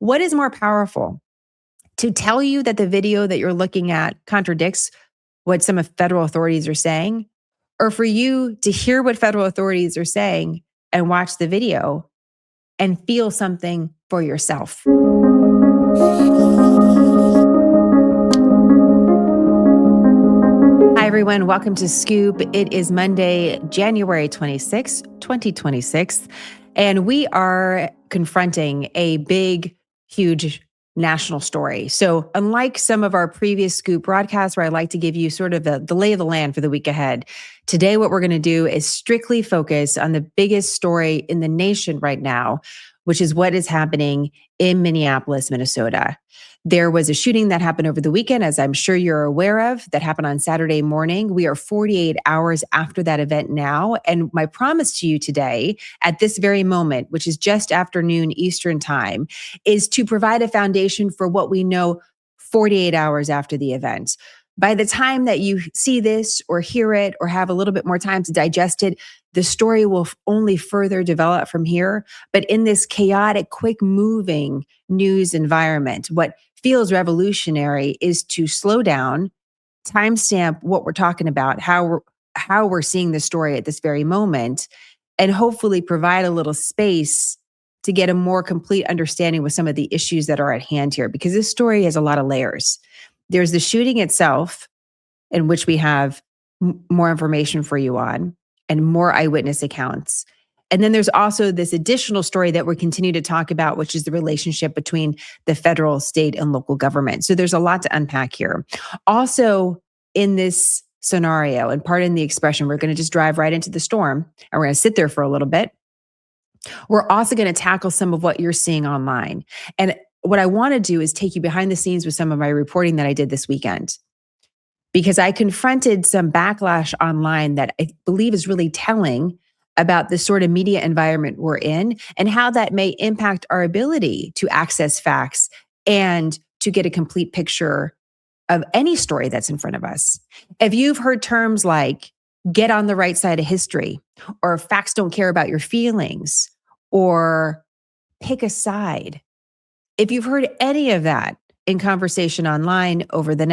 What is more powerful? To tell you that the video that you're looking at contradicts what some of federal authorities are saying, or for you to hear what federal authorities are saying and watch the video and feel something for yourself? Hi, everyone. Welcome to Scoop. It is Monday, January 26th, 2026, and we are confronting a big, huge national story. So unlike some of our previous Scoop broadcasts where I like to give you sort of the lay of the land for the week ahead, today what we're going to do is strictly focus on the biggest story in the nation right now, which is what is happening in Minneapolis, Minnesota. There was a shooting that happened over the weekend, as I'm sure you're aware of, that happened on Saturday morning. We are 48 hours after that event now. And my promise to you today, at this very moment, which is just afternoon Eastern time, is to provide a foundation for what we know 48 hours after the event. By the time that you see this or hear it or have a little bit more time to digest it, the story will only further develop from here. But in this chaotic, quick moving news environment, what feels revolutionary is to slow down, timestamp what we're talking about, how we're seeing the story at this very moment, and hopefully provide a little space to get a more complete understanding with some of the issues that are at hand here, because this story has a lot of layers. There's the shooting itself, in which we have more information for you on and more eyewitness accounts. And then there's also this additional story that we continue to talk about, which is the relationship between the federal, state, and local government. So there's a lot to unpack here. Also, in this scenario, and pardon the expression, we're going to just drive right into the storm and we're going to sit there for a little bit. We're also going to tackle some of what you're seeing online. And what I want to do is take you behind the scenes with some of my reporting that I did this weekend, because I confronted some backlash online that I believe is really telling about the sort of media environment we're in and how that may impact our ability to access facts and to get a complete picture of any story that's in front of us. If you've heard terms like get on the right side of history, or facts don't care about your feelings, or pick a side, if you've heard any of that in conversation online over the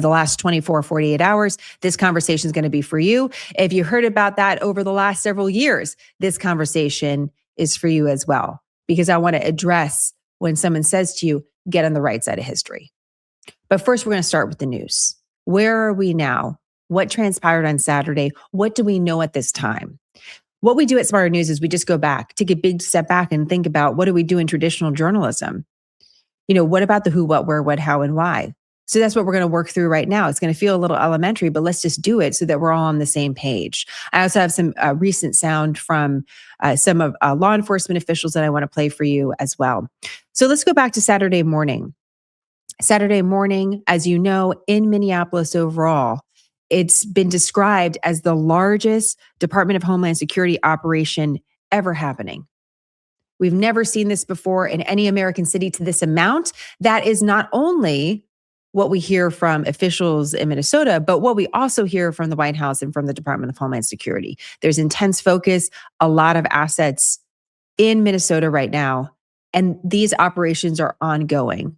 last 24, 48 hours, this conversation is going to be for you. If you heard about that over the last several years, this conversation is for you as well, because I want to address when someone says to you, get on the right side of history. But first, we're going to start with the news. Where are we now? What transpired on Saturday? What do we know at this time? What we do at Smarter News is we just go back, take a big step back and think about, what do we do in traditional journalism? What about the who, what, where, what, how, and why? So that's what we're going to work through right now. It's going to feel a little elementary, but let's just do it so that we're all on the same page. I also have some recent sound from some of law enforcement officials that I want to play for you as well. So let's go back to Saturday morning. Saturday morning, as you know, in Minneapolis overall, it's been described as the largest Department of Homeland Security operation ever happening. We've never seen this before in any American city to this amount. That is not only what we hear from officials in Minnesota, but what we also hear from the White House and from the Department of Homeland Security. There's intense focus, a lot of assets in Minnesota right now, and these operations are ongoing.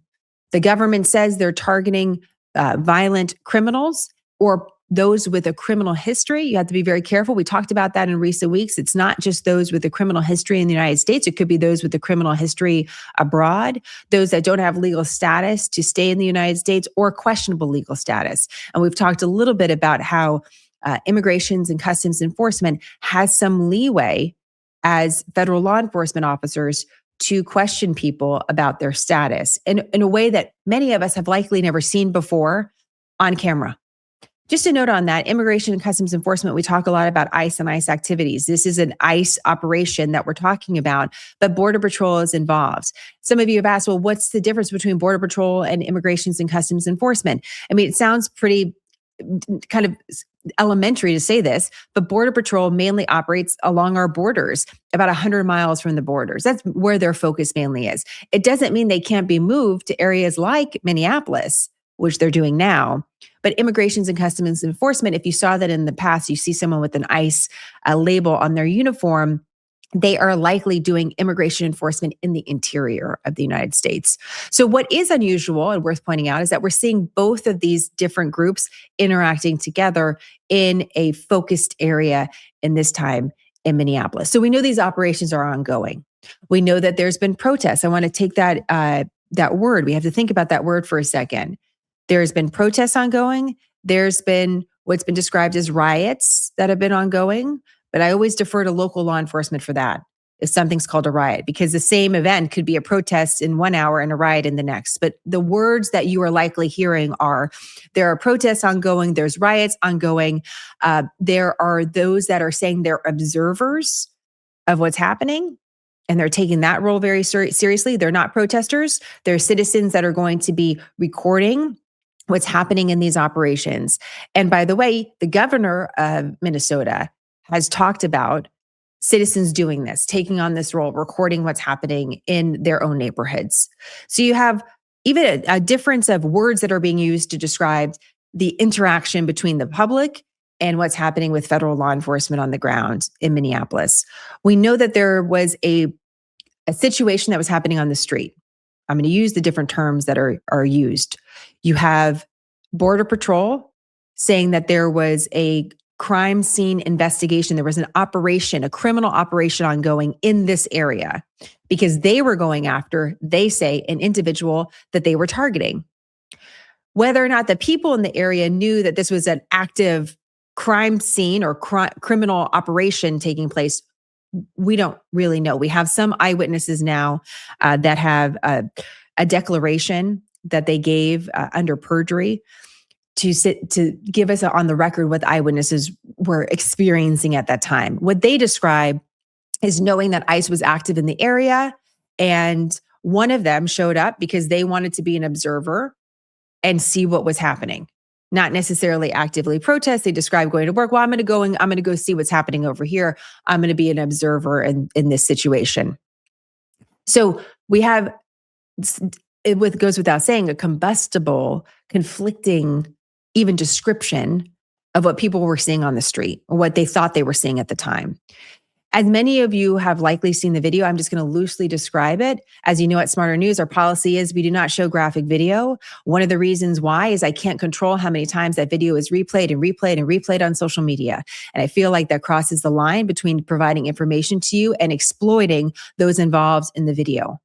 The government says they're targeting violent criminals or those with a criminal history. You have to be very careful. We talked about that in recent weeks. It's not just those with a criminal history in the United States. It could be those with a criminal history abroad, those that don't have legal status to stay in the United States, or questionable legal status. And we've talked a little bit about how Immigrations and Customs Enforcement has some leeway as federal law enforcement officers to question people about their status in a way that many of us have likely never seen before on camera. Just a note on that, Immigration and Customs Enforcement, we talk a lot about ICE and ICE activities. This is an ICE operation that we're talking about, but Border Patrol is involved. Some of you have asked, well, what's the difference between Border Patrol and Immigrations and Customs Enforcement? I mean, it sounds pretty kind of elementary to say this, but Border Patrol mainly operates along our borders, about 100 miles from the borders. That's where their focus mainly is. It doesn't mean they can't be moved to areas like Minneapolis, which they're doing now. But Immigrations and Customs Enforcement, if you saw that in the past, you see someone with an ICE label on their uniform, they are likely doing immigration enforcement in the interior of the United States. So, what is unusual and worth pointing out is that we're seeing both of these different groups interacting together in a focused area in this time in Minneapolis. So, we know these operations are ongoing. We know that there's been protests. I want to take that word. We have to think about that word for a second. There's been protests ongoing. There's been what's been described as riots that have been ongoing. But I always defer to local law enforcement for that if something's called a riot, because the same event could be a protest in 1 hour and a riot in the next. But the words that you are likely hearing are there are protests ongoing, there's riots ongoing. There are those that are saying they're observers of what's happening, and they're taking that role very seriously. They're not protesters. They're citizens that are going to be recording what's happening in these operations. And by the way, the governor of Minnesota has talked about citizens doing this, taking on this role, recording what's happening in their own neighborhoods. So you have even a difference of words that are being used to describe the interaction between the public and what's happening with federal law enforcement on the ground in Minneapolis. We know that there was a situation that was happening on the street. I'm going to use the different terms that are used. You have Border Patrol saying that there was a crime scene investigation. There was an operation, a criminal operation ongoing in this area because they were going after, they say, an individual that they were targeting. Whether or not the people in the area knew that this was an active crime scene or criminal operation taking place, we don't really know. We have some eyewitnesses now that have a declaration that they gave under perjury to give us on the record what the eyewitnesses were experiencing at that time. What they describe is knowing that ICE was active in the area, and one of them showed up because they wanted to be an observer and see what was happening. Not necessarily actively protest. They describe going to work. Well, I'm going to go see what's happening over here. I'm going to be an observer in this situation. So we have, it goes without saying, a combustible, conflicting even description of what people were seeing on the street or what they thought they were seeing at the time. As many of you have likely seen the video, I'm just going to loosely describe it. As you know, at Smarter News, our policy is we do not show graphic video. One of the reasons why is I can't control how many times that video is replayed and replayed and replayed on social media. And I feel like that crosses the line between providing information to you and exploiting those involved in the video.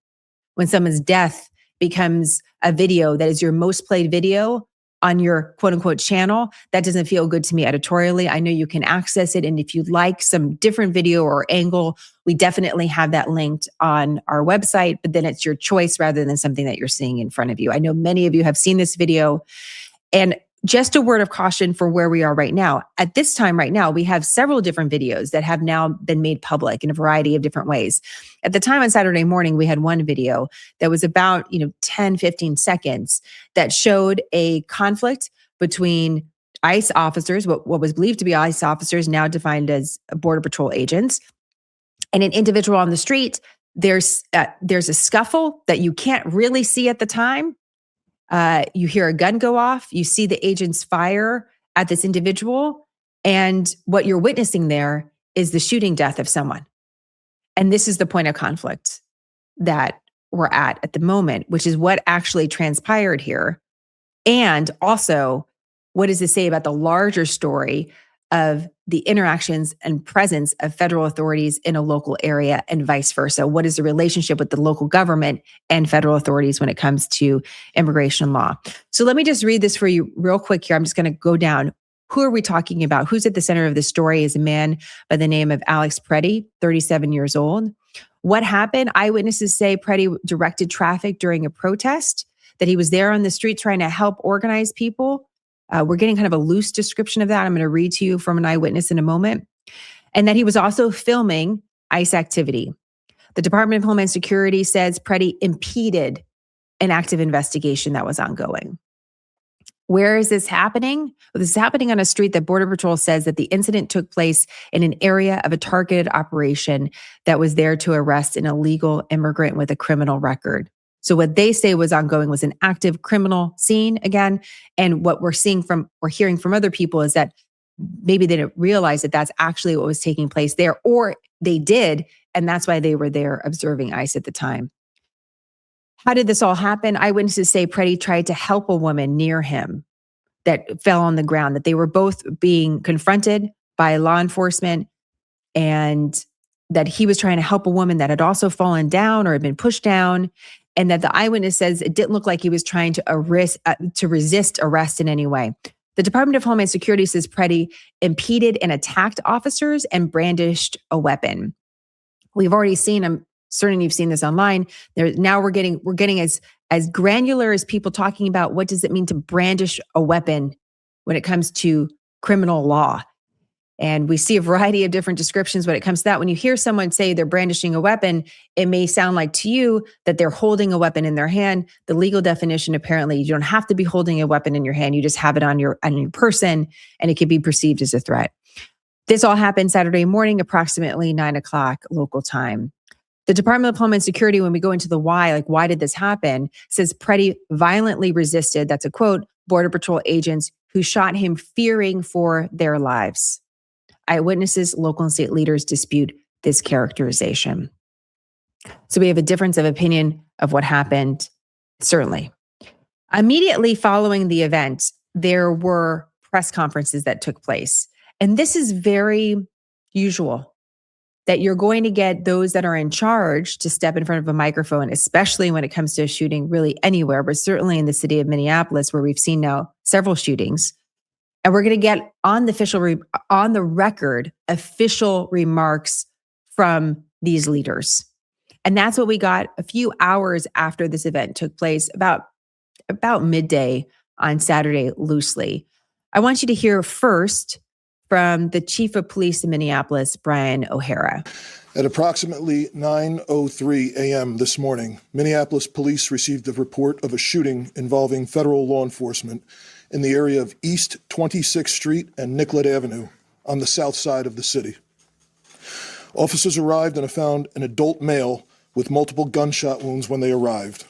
When someone's death becomes a video that is your most played video on your quote unquote channel, that doesn't feel good to me editorially. I know you can access it. And if you'd like some different video or angle, we definitely have that linked on our website, but then it's your choice rather than something that you're seeing in front of you. I know many of you have seen this video. And just a word of caution for where we are right now. At this time right now, we have several different videos that have now been made public in a variety of different ways. At the time on Saturday morning, we had one video that was about 10, 15 seconds that showed a conflict between ICE officers, what was believed to be ICE officers, now defined as Border Patrol agents, and an individual on the street. There's a scuffle that you can't really see at the time. You hear a gun go off, you see the agents fire at this individual, and what you're witnessing there is the shooting death of someone. And this is the point of conflict that we're at the moment, which is what actually transpired here. And also, what does this say about the larger story of the interactions and presence of federal authorities in a local area and vice versa? What is the relationship with the local government and federal authorities when it comes to immigration law? So let me just read this for you real quick here. I'm just going to go down. Who are we talking about? Who's at the center of this story is a man by the name of Alex Pretti, 37 years old. What happened? Eyewitnesses say Pretti directed traffic during a protest, that he was there on the street trying to help organize people. We're getting kind of a loose description of that. I'm going to read to you from an eyewitness in a moment. And that he was also filming ICE activity. The Department of Homeland Security says Pretti impeded an active investigation that was ongoing. Where is this happening? Well, this is happening on a street that Border Patrol says that the incident took place in an area of a targeted operation that was there to arrest an illegal immigrant with a criminal record. So what they say was ongoing was an active criminal scene again. And what we're hearing from other people is that maybe they didn't realize that that's actually what was taking place there, or they did And that's why they were there observing ICE at the time. How did this all happen? Eyewitnesses say Pretti tried to help a woman near him that fell on the ground, that they were both being confronted by law enforcement, and that he was trying to help a woman that had also fallen down or had been pushed down, and that the eyewitness says it didn't look like he was trying to resist arrest in any way. The Department of Homeland Security says Pretti impeded and attacked officers and brandished a weapon. We've already seen, I'm certain you've seen this online. Now we're getting as granular as people talking about what does it mean to brandish a weapon when it comes to criminal law. And we see a variety of different descriptions when it comes to that. When you hear someone say they're brandishing a weapon, it may sound like to you that they're holding a weapon in their hand. The legal definition, apparently, you don't have to be holding a weapon in your hand. You just have it on your person, and it can be perceived as a threat. This all happened Saturday morning, approximately 9 o'clock local time. The Department of Homeland Security, when we go into the why, like why did this happen, says Pretti violently resisted, that's a quote, Border Patrol agents who shot him fearing for their lives. Eyewitnesses, local and state leaders dispute this characterization. So we have a difference of opinion of what happened, certainly. Immediately following the event, there were press conferences that took place. And this is very usual, that you're going to get those that are in charge to step in front of a microphone, especially when it comes to a shooting really anywhere, but certainly in the city of Minneapolis, where we've seen now several shootings. And we're going to get on the record official remarks from these leaders. And that's what we got a few hours after this event took place, about midday on Saturday, loosely. I want you to hear first from the chief of police in Minneapolis, Brian O'Hara. At approximately 9:03 a.m. this morning, Minneapolis police received a report of a shooting involving federal law enforcement in the area of East 26th Street and Nicollet Avenue on the south side of the city. Officers arrived and found an adult male with multiple gunshot wounds when they arrived.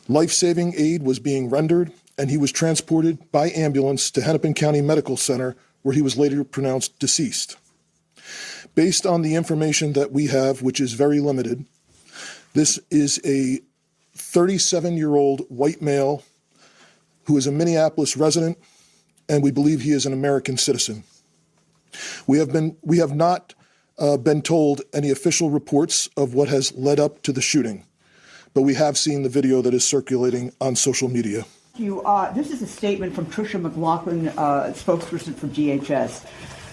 Life-saving aid was being rendered, and he was transported by ambulance to Hennepin County Medical Center, where he was later pronounced deceased. Based on the information that we have, which is very limited, this is a 37-year-old white male who is a Minneapolis resident, and we believe he is an American citizen. We have not been told any official reports of what has led up to the shooting, but we have seen the video that is circulating on social media. This is a statement from Tricia McLaughlin, spokesperson for DHS.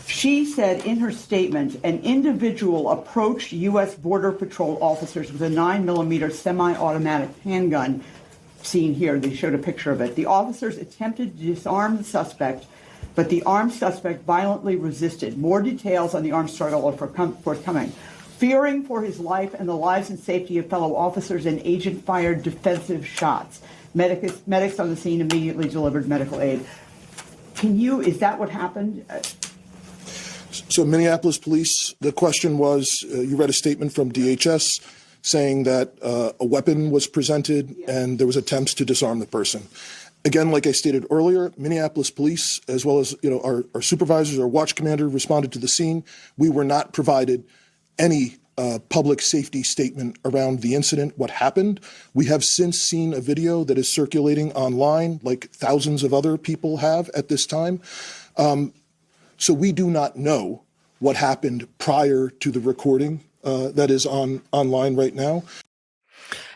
She said in her statement, an individual approached U.S. Border Patrol officers with a 9mm semi-automatic handgun. Seen here, they showed a picture of it. The officers attempted to disarm the suspect, but the armed suspect violently resisted. More details on the armed struggle are forthcoming. Fearing for his life and the lives and safety of fellow officers, an agent fired defensive shots. Medics on the scene immediately delivered medical aid. Is that what happened? So Minneapolis police, the question was, you read a statement from DHS saying that a weapon was presented and there was attempts to disarm the person. Again, like I stated earlier, Minneapolis police, as well as our supervisors, our watch commander responded to the scene. We were not provided any public safety statement around the incident, what happened. We have since seen a video that is circulating online, like thousands of other people have at this time. So we do not know what happened prior to the recording that is online right now.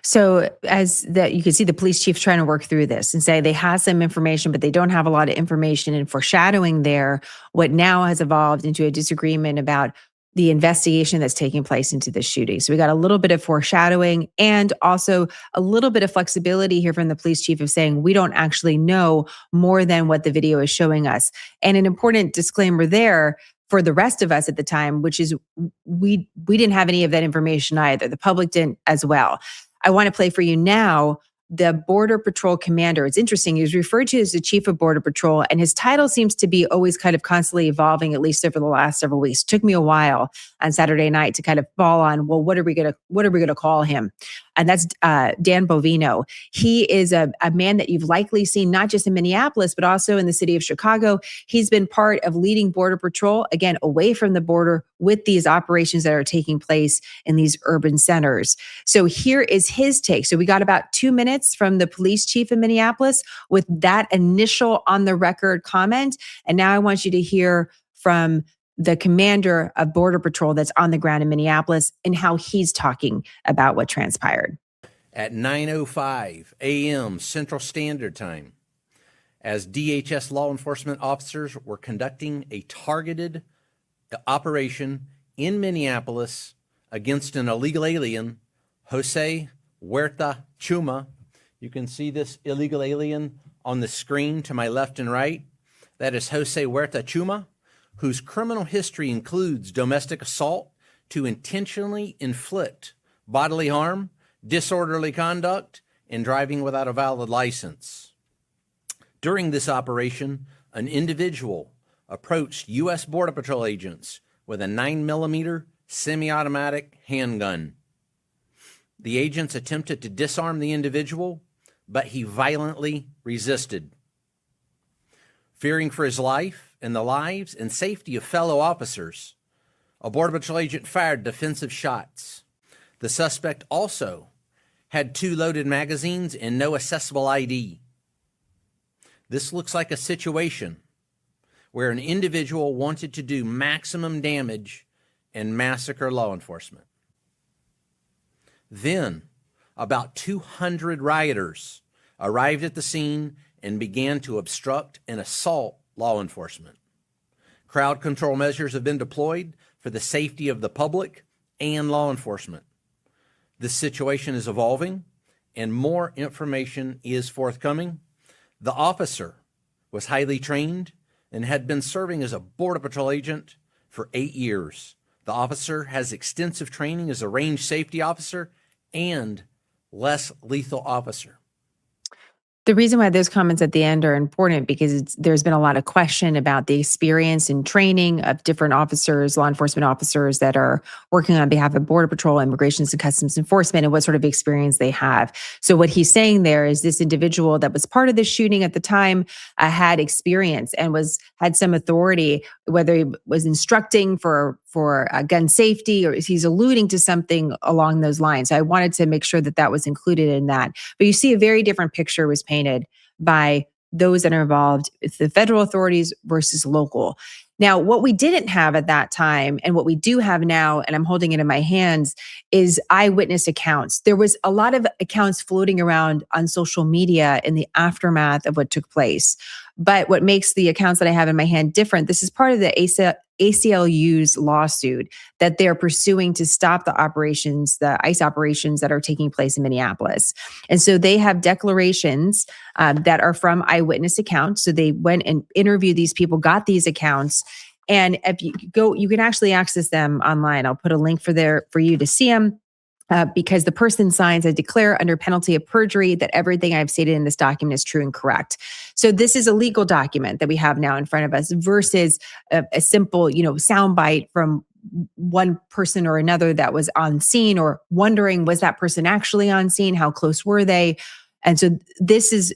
So as that you can see the police chief trying to work through this and say they have some information, but they don't have a lot of information, and foreshadowing there what now has evolved into a disagreement about the investigation that's taking place into this shooting. So we got a little bit of foreshadowing and also a little bit of flexibility here from the police chief of saying we don't actually know more than what the video is showing us. And an important disclaimer there for the rest of us at the time, which is we didn't have any of that information either. The public didn't as well. I want to play for you now the Border Patrol commander. It's interesting. He was referred to as the chief of Border Patrol, and his title seems to be always kind of constantly evolving, at least over the last several weeks. It took me a while on Saturday night to kind of fall on, well, what are we going to call him? and that's Dan Bovino. He is a man that you've likely seen not just in Minneapolis, but also in the city of Chicago. He's been part of leading Border Patrol, again, away from the border with these operations that are taking place in these urban centers. So here is his take. So we got about 2 minutes from the police chief in Minneapolis with that initial on the record comment. And now I want you to hear from the commander of Border Patrol that's on the ground in Minneapolis and how he's talking about what transpired. At 9:05 a.m. Central Standard Time, as DHS law enforcement officers were conducting a targeted operation in Minneapolis against an illegal alien, Jose Huerta Chuma. You can see this illegal alien on the screen to my left and right. That is Jose Huerta Chuma, whose criminal history includes domestic assault to intentionally inflict bodily harm, disorderly conduct, and driving without a valid license. During this operation, an individual approached U.S. Border Patrol agents with a 9mm semi-automatic handgun. The agents attempted to disarm the individual, but he violently resisted. Fearing for his life and the lives and safety of fellow officers, a Border Patrol agent fired defensive shots. The suspect also had 2 loaded magazines and no accessible ID. This looks like a situation where an individual wanted to do maximum damage and massacre law enforcement. Then, about 200 rioters arrived at the scene and began to obstruct and assault law enforcement. Crowd control measures have been deployed for the safety of the public and law enforcement. This situation is evolving and more information is forthcoming. The officer was highly trained and had been serving as a Border Patrol agent for 8 years. The officer has extensive training as a range safety officer and less lethal officer. The reason why those comments at the end are important because there's been a lot of question about the experience and training of different officers, law enforcement officers that are working on behalf of Border Patrol, Immigration and Customs Enforcement, and what sort of experience they have. So what he's saying there is this individual that was part of the shooting at the time had experience and had some authority, whether he was instructing for gun safety or he's alluding to something along those lines. So I wanted to make sure that that was included in that. But you see a very different picture was painted by those that are involved with the federal authorities versus local. Now, what we didn't have at that time and what we do have now, and I'm holding it in my hands, is eyewitness accounts. There was a lot of accounts floating around on social media in the aftermath of what took place. But what makes the accounts that I have in my hand different, this is part of the ACLU's lawsuit that they're pursuing to stop the operations, the ICE operations that are taking place in Minneapolis. And so they have declarations that are from eyewitness accounts. So they went and interviewed these people, got these accounts. And if you go, you can actually access them online. I'll put a link for you to see them. Because the person signs, I declare under penalty of perjury that everything I've stated in this document is true and correct. So this is a legal document that we have now in front of us versus a simple, soundbite from one person or another that was on scene or wondering, was that person actually on scene? How close were they? And so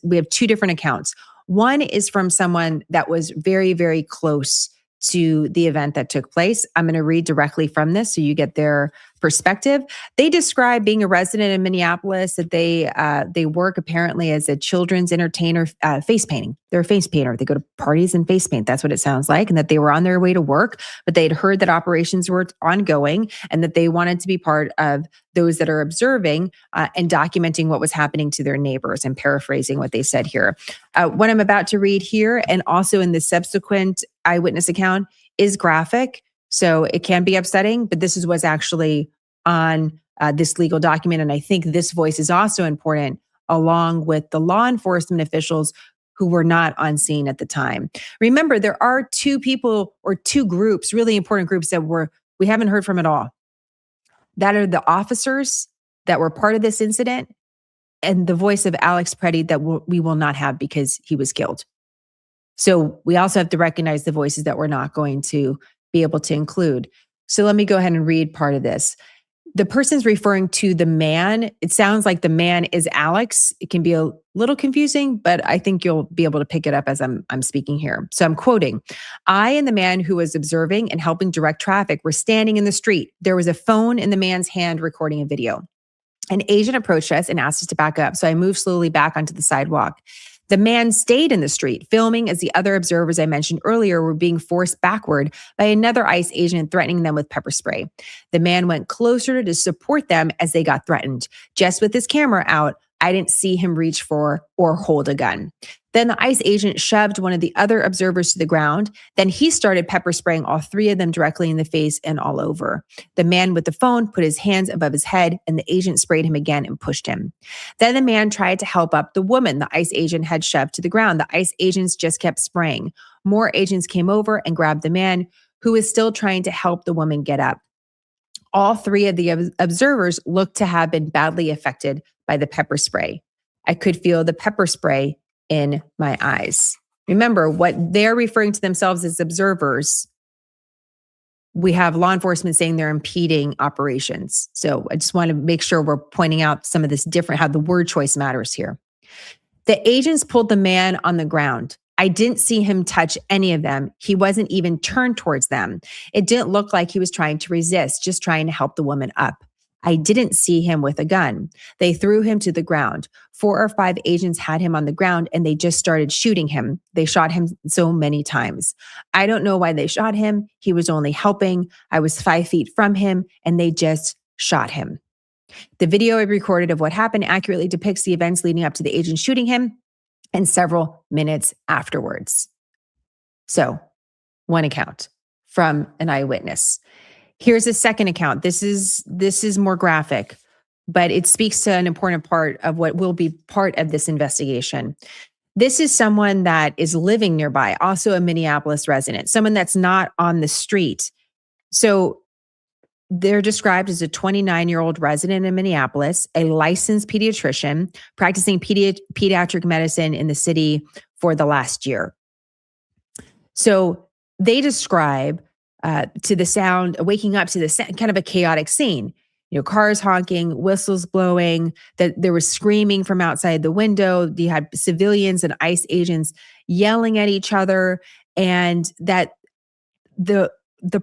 we have 2 different accounts. One is from someone that was very, very close to the event that took place. I'm going to read directly from this so you get their perspective. They describe being a resident in Minneapolis, that they work apparently as a children's entertainer, face painting. They're a face painter. They go to parties and face paint. That's what it sounds like. And that they were on their way to work, but they had heard that operations were ongoing and that they wanted to be part of those that are observing and documenting what was happening to their neighbors. And paraphrasing what they said here. What I'm about to read here and also in the subsequent eyewitness account is graphic. So it can be upsetting, but this is what's actually on this legal document. And I think this voice is also important along with the law enforcement officials who were not on scene at the time. Remember, there are 2 people or 2 groups, really important groups that we haven't heard from at all. That are the officers that were part of this incident and the voice of Alex Pretti that we will not have because he was killed. So we also have to recognize the voices that we're not going to be able to include. So let me go ahead and read part of this. The person's referring to the man. It sounds like the man is Alex. It can be a little confusing, but I think you'll be able to pick it up as I'm speaking here. So I'm quoting, I and the man who was observing and helping direct traffic were standing in the street. There was a phone in the man's hand recording a video. An agent approached us and asked us to back up. So I moved slowly back onto the sidewalk. The man stayed in the street, filming as the other observers I mentioned earlier were being forced backward by another ICE agent threatening them with pepper spray. The man went closer to support them as they got threatened. Just with his camera out, I didn't see him reach for or hold a gun. Then the ICE agent shoved one of the other observers to the ground. Then he started pepper spraying all three of them directly in the face and all over. The man with the phone put his hands above his head and the agent sprayed him again and pushed him. Then the man tried to help up the woman the ICE agent had shoved to the ground. The ICE agents just kept spraying. More agents came over and grabbed the man who was still trying to help the woman get up. All three of the observers looked to have been badly affected by the pepper spray. I could feel the pepper spray in my eyes. Remember, what they're referring to themselves as observers, we have law enforcement saying they're impeding operations. So I just want to make sure we're pointing out some of this different, how the word choice matters here. The agents pulled the man on the ground. I didn't see him touch any of them. He wasn't even turned towards them. It didn't look like he was trying to resist, just trying to help the woman up. I didn't see him with a gun. They threw him to the ground. 4 or 5 agents had him on the ground and they just started shooting him. They shot him so many times. I don't know why they shot him. He was only helping. I was 5 feet from him and they just shot him. The video I recorded of what happened accurately depicts the events leading up to the agent shooting him and several minutes afterwards. So, one account from an eyewitness. Here's a second account. This is more graphic, but it speaks to an important part of what will be part of this investigation. This is someone that is living nearby, also a Minneapolis resident, someone that's not on the street. So they're described as a 29-year-old resident in Minneapolis, a licensed pediatrician, practicing pediatric medicine in the city for the last year. So they describe to the sound, waking up to the sound, kind of a chaotic scene. You know, cars honking, whistles blowing, that there was screaming from outside the window. You had civilians and ICE agents yelling at each other, and that the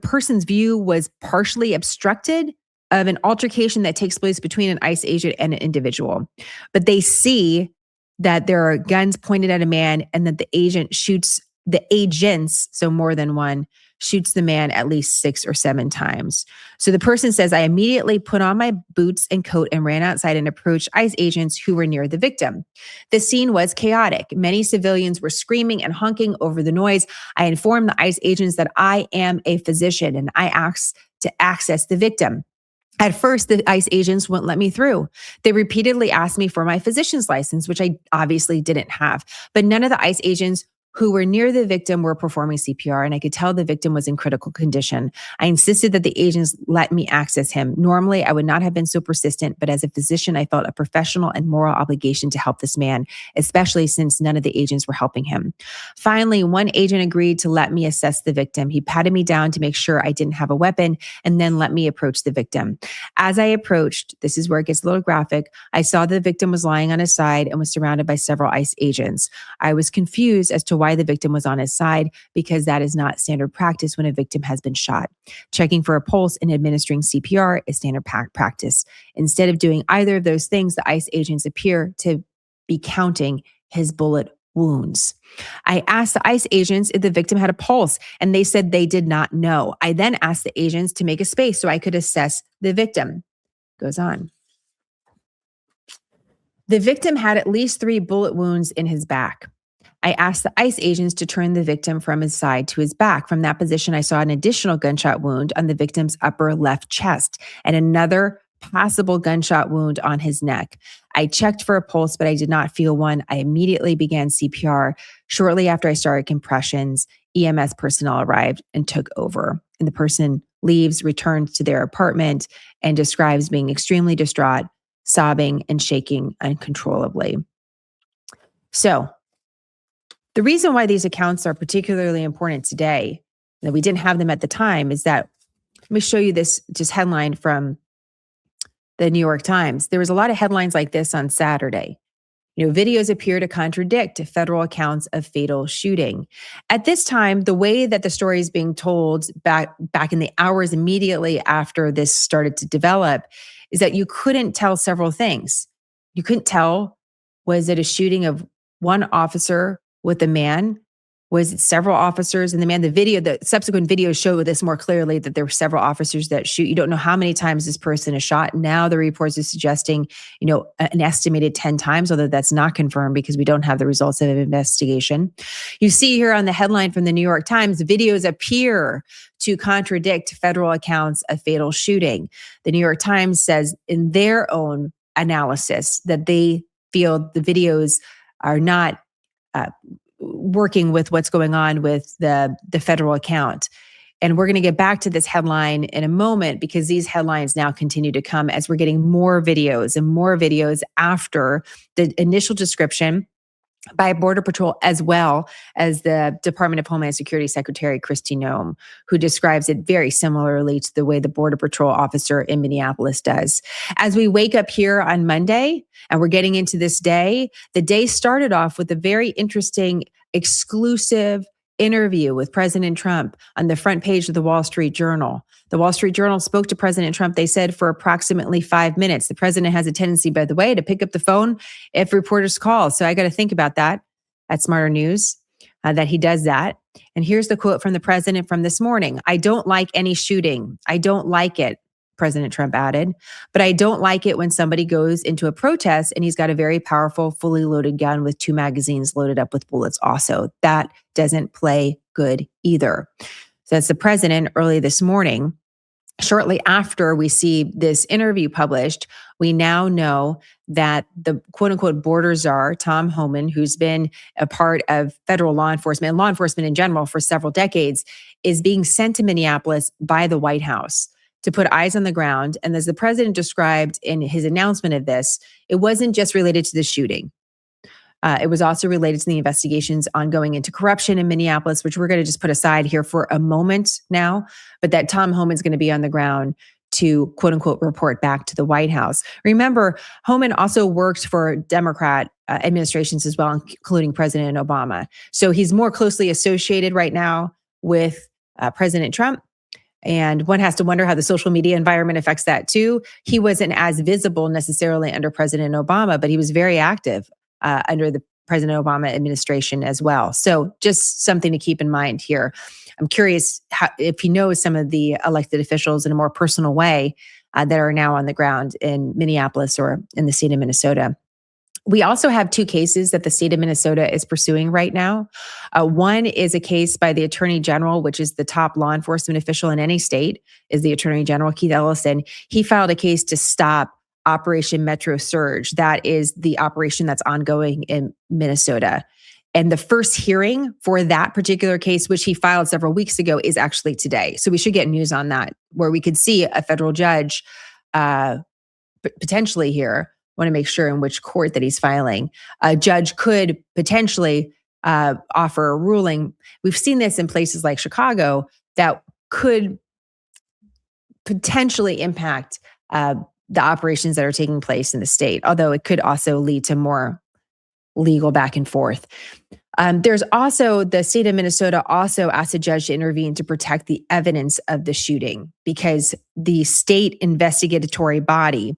person's view was partially obstructed of an altercation that takes place between an ICE agent and an individual. But they see that there are guns pointed at a man and that the agent shoots the agents, so more than one, shoots the man at least 6 or 7 times. So the person says, I immediately put on my boots and coat and ran outside and approached ICE agents who were near the victim. The scene was chaotic. Many civilians were screaming and honking over the noise. I informed the ICE agents that I am a physician and I asked to access the victim. At first, the ICE agents wouldn't let me through. They repeatedly asked me for my physician's license, which I obviously didn't have. But none of the ICE agents who were near the victim were performing CPR, and I could tell the victim was in critical condition. I insisted that the agents let me access him. Normally, I would not have been so persistent, but as a physician, I felt a professional and moral obligation to help this man, especially since none of the agents were helping him. Finally, one agent agreed to let me assess the victim. He patted me down to make sure I didn't have a weapon and then let me approach the victim. As I approached, this is where it gets a little graphic, I saw the victim was lying on his side and was surrounded by several ICE agents. I was confused as to why the victim was on his side, because that is not standard practice when a victim has been shot. Checking for a pulse and administering CPR is standard practice. Instead of doing either of those things, the ICE agents appear to be counting his bullet wounds. I asked the ICE agents if the victim had a pulse, and they said they did not know. I then asked the agents to make a space so I could assess the victim. Goes on. The victim had at least 3 bullet wounds in his back. I asked the ICE agents to turn the victim from his side to his back. From that position, I saw an additional gunshot wound on the victim's upper left chest and another possible gunshot wound on his neck. I checked for a pulse, but I did not feel one. I immediately began CPR. Shortly after I started compressions, EMS personnel arrived and took over. And the person leaves, returns to their apartment, and describes being extremely distraught, sobbing and shaking uncontrollably. So, the reason why these accounts are particularly important today, that we didn't have them at the time, is that, let me show you this just headline from the New York Times, there was a lot of headlines like this on Saturday. Videos appear to contradict federal accounts of fatal shooting. At this time, the way that the story is being told back in the hours immediately after this started to develop is that you couldn't tell several things. You couldn't tell, was it a shooting of one officer with a man? Was it several officers and the man? The subsequent videos show this more clearly, that there were several officers that shoot. You don't know how many times this person is shot. Now the reports are suggesting, an estimated 10 times, although that's not confirmed because we don't have the results of an investigation. You see here on the headline from the New York Times, videos appear to contradict federal accounts of fatal shooting. The New York Times says in their own analysis that they feel the videos are not working with what's going on with the federal account. And we're going to get back to this headline in a moment, because these headlines now continue to come as we're getting more videos and more videos after the initial description by Border Patrol, as well as the Department of Homeland Security Secretary Kristi Noem, who describes it very similarly to the way the Border Patrol officer in Minneapolis does. As we wake up here on Monday and we're getting into this day, the day started off with a very interesting exclusive interview with President Trump on the front page of the Wall Street Journal. The Wall Street Journal spoke to President Trump, they said, for approximately 5 minutes. The president has a tendency, by the way, to pick up the phone if reporters call. So I got to think about that at Smarter News, that he does that. And here's the quote from the president from this morning. "I don't like any shooting. I don't like it," President Trump added, "but I don't like it when somebody goes into a protest and he's got a very powerful, fully loaded gun with 2 magazines loaded up with bullets also. That doesn't play good either." So that's the president early this morning. Shortly after we see this interview published, we now know that the quote unquote border czar, Tom Homan, who's been a part of federal law enforcement and law enforcement in general for several decades, is being sent to Minneapolis by the White House to put eyes on the ground. And as the president described in his announcement of this, it wasn't just related to the shooting. It was also related to the investigations ongoing into corruption in Minneapolis, which we're going to just put aside here for a moment now, but that Tom Homan's going to be on the ground to quote unquote report back to the White House. Remember, Homan also worked for Democrat administrations as well, including President Obama. So he's more closely associated right now with President Trump. And one has to wonder how the social media environment affects that too. He wasn't as visible necessarily under President Obama, but he was very active under the President Obama administration as well. So just something to keep in mind here. I'm curious if he knows some of the elected officials in a more personal way that are now on the ground in Minneapolis or in the state of Minnesota. We also have 2 cases that the state of Minnesota is pursuing right now. One is a case by the Attorney General, which is the top law enforcement official in any state, is the Attorney General, Keith Ellison. He filed a case to stop Operation Metro Surge. That is the operation that's ongoing in Minnesota. And the first hearing for that particular case, which he filed several weeks ago, is actually today. So we should get news on that, where we could see a federal judge potentially here. Want to make sure in which court that he's filing. A judge could potentially offer a ruling. We've seen this in places like Chicago that could potentially impact the operations that are taking place in the state, although it could also lead to more legal back and forth. There's also the state of Minnesota also asked a judge to intervene to protect the evidence of the shooting, because the state investigatory body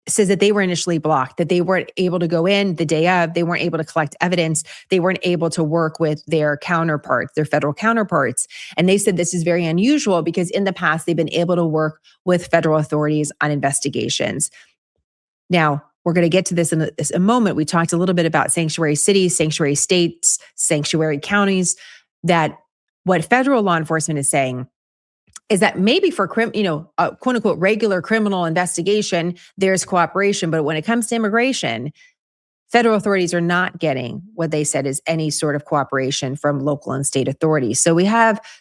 says that they were initially blocked, that they weren't able to go in the day of, they weren't able to collect evidence, they weren't able to work with their counterparts, their federal counterparts. And they said this is very unusual because in the past, they've been able to work with federal authorities on investigations. Now, we're going to get to this in a moment. We talked a little bit about sanctuary cities, sanctuary states, sanctuary counties, that what federal law enforcement is saying is that maybe for quote unquote regular criminal investigation, there's cooperation. But when it comes to immigration, federal authorities are not getting what they said is any sort of cooperation from local and state authorities. So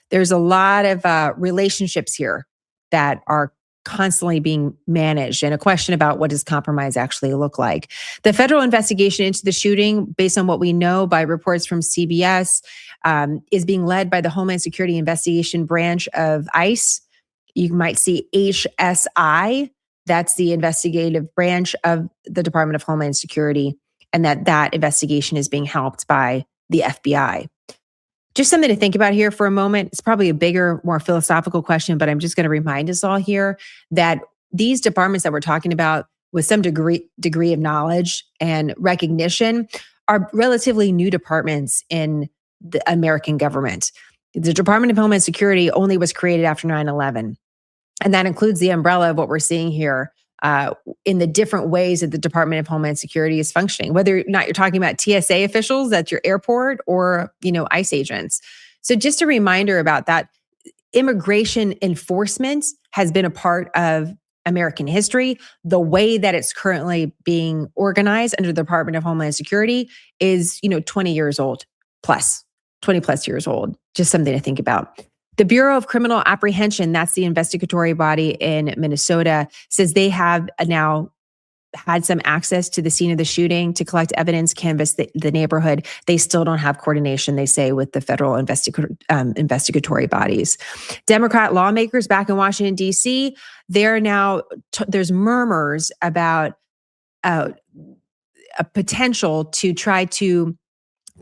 there's a lot of relationships here that are constantly being managed, and a question about what does compromise actually look like. The federal investigation into the shooting, based on what we know by reports from CBS, is being led by the Homeland Security Investigation Branch of ICE. You might see HSI. That's the investigative branch of the Department of Homeland Security, and that investigation is being helped by the FBI. Just something to think about here for a moment. It's probably a bigger, more philosophical question, but I'm just going to remind us all here that these departments that we're talking about with some degree of knowledge and recognition are relatively new departments in the American government. The Department of Homeland Security only was created after 9/11. And that includes the umbrella of what we're seeing here in the different ways that the Department of Homeland Security is functioning, whether or not you're talking about TSA officials at your airport or, ICE agents. So just a reminder about that, immigration enforcement has been a part of American history. The way that it's currently being organized under the Department of Homeland Security is, 20 years old plus, 20 plus years old. Just something to think about. The Bureau of Criminal Apprehension, that's the investigatory body in Minnesota, says they have now had some access to the scene of the shooting to collect evidence, canvass the neighborhood. They still don't have coordination, they say, with the federal investigatory bodies. Democrat lawmakers back in Washington, D.C., they're now, there's murmurs about a potential to try to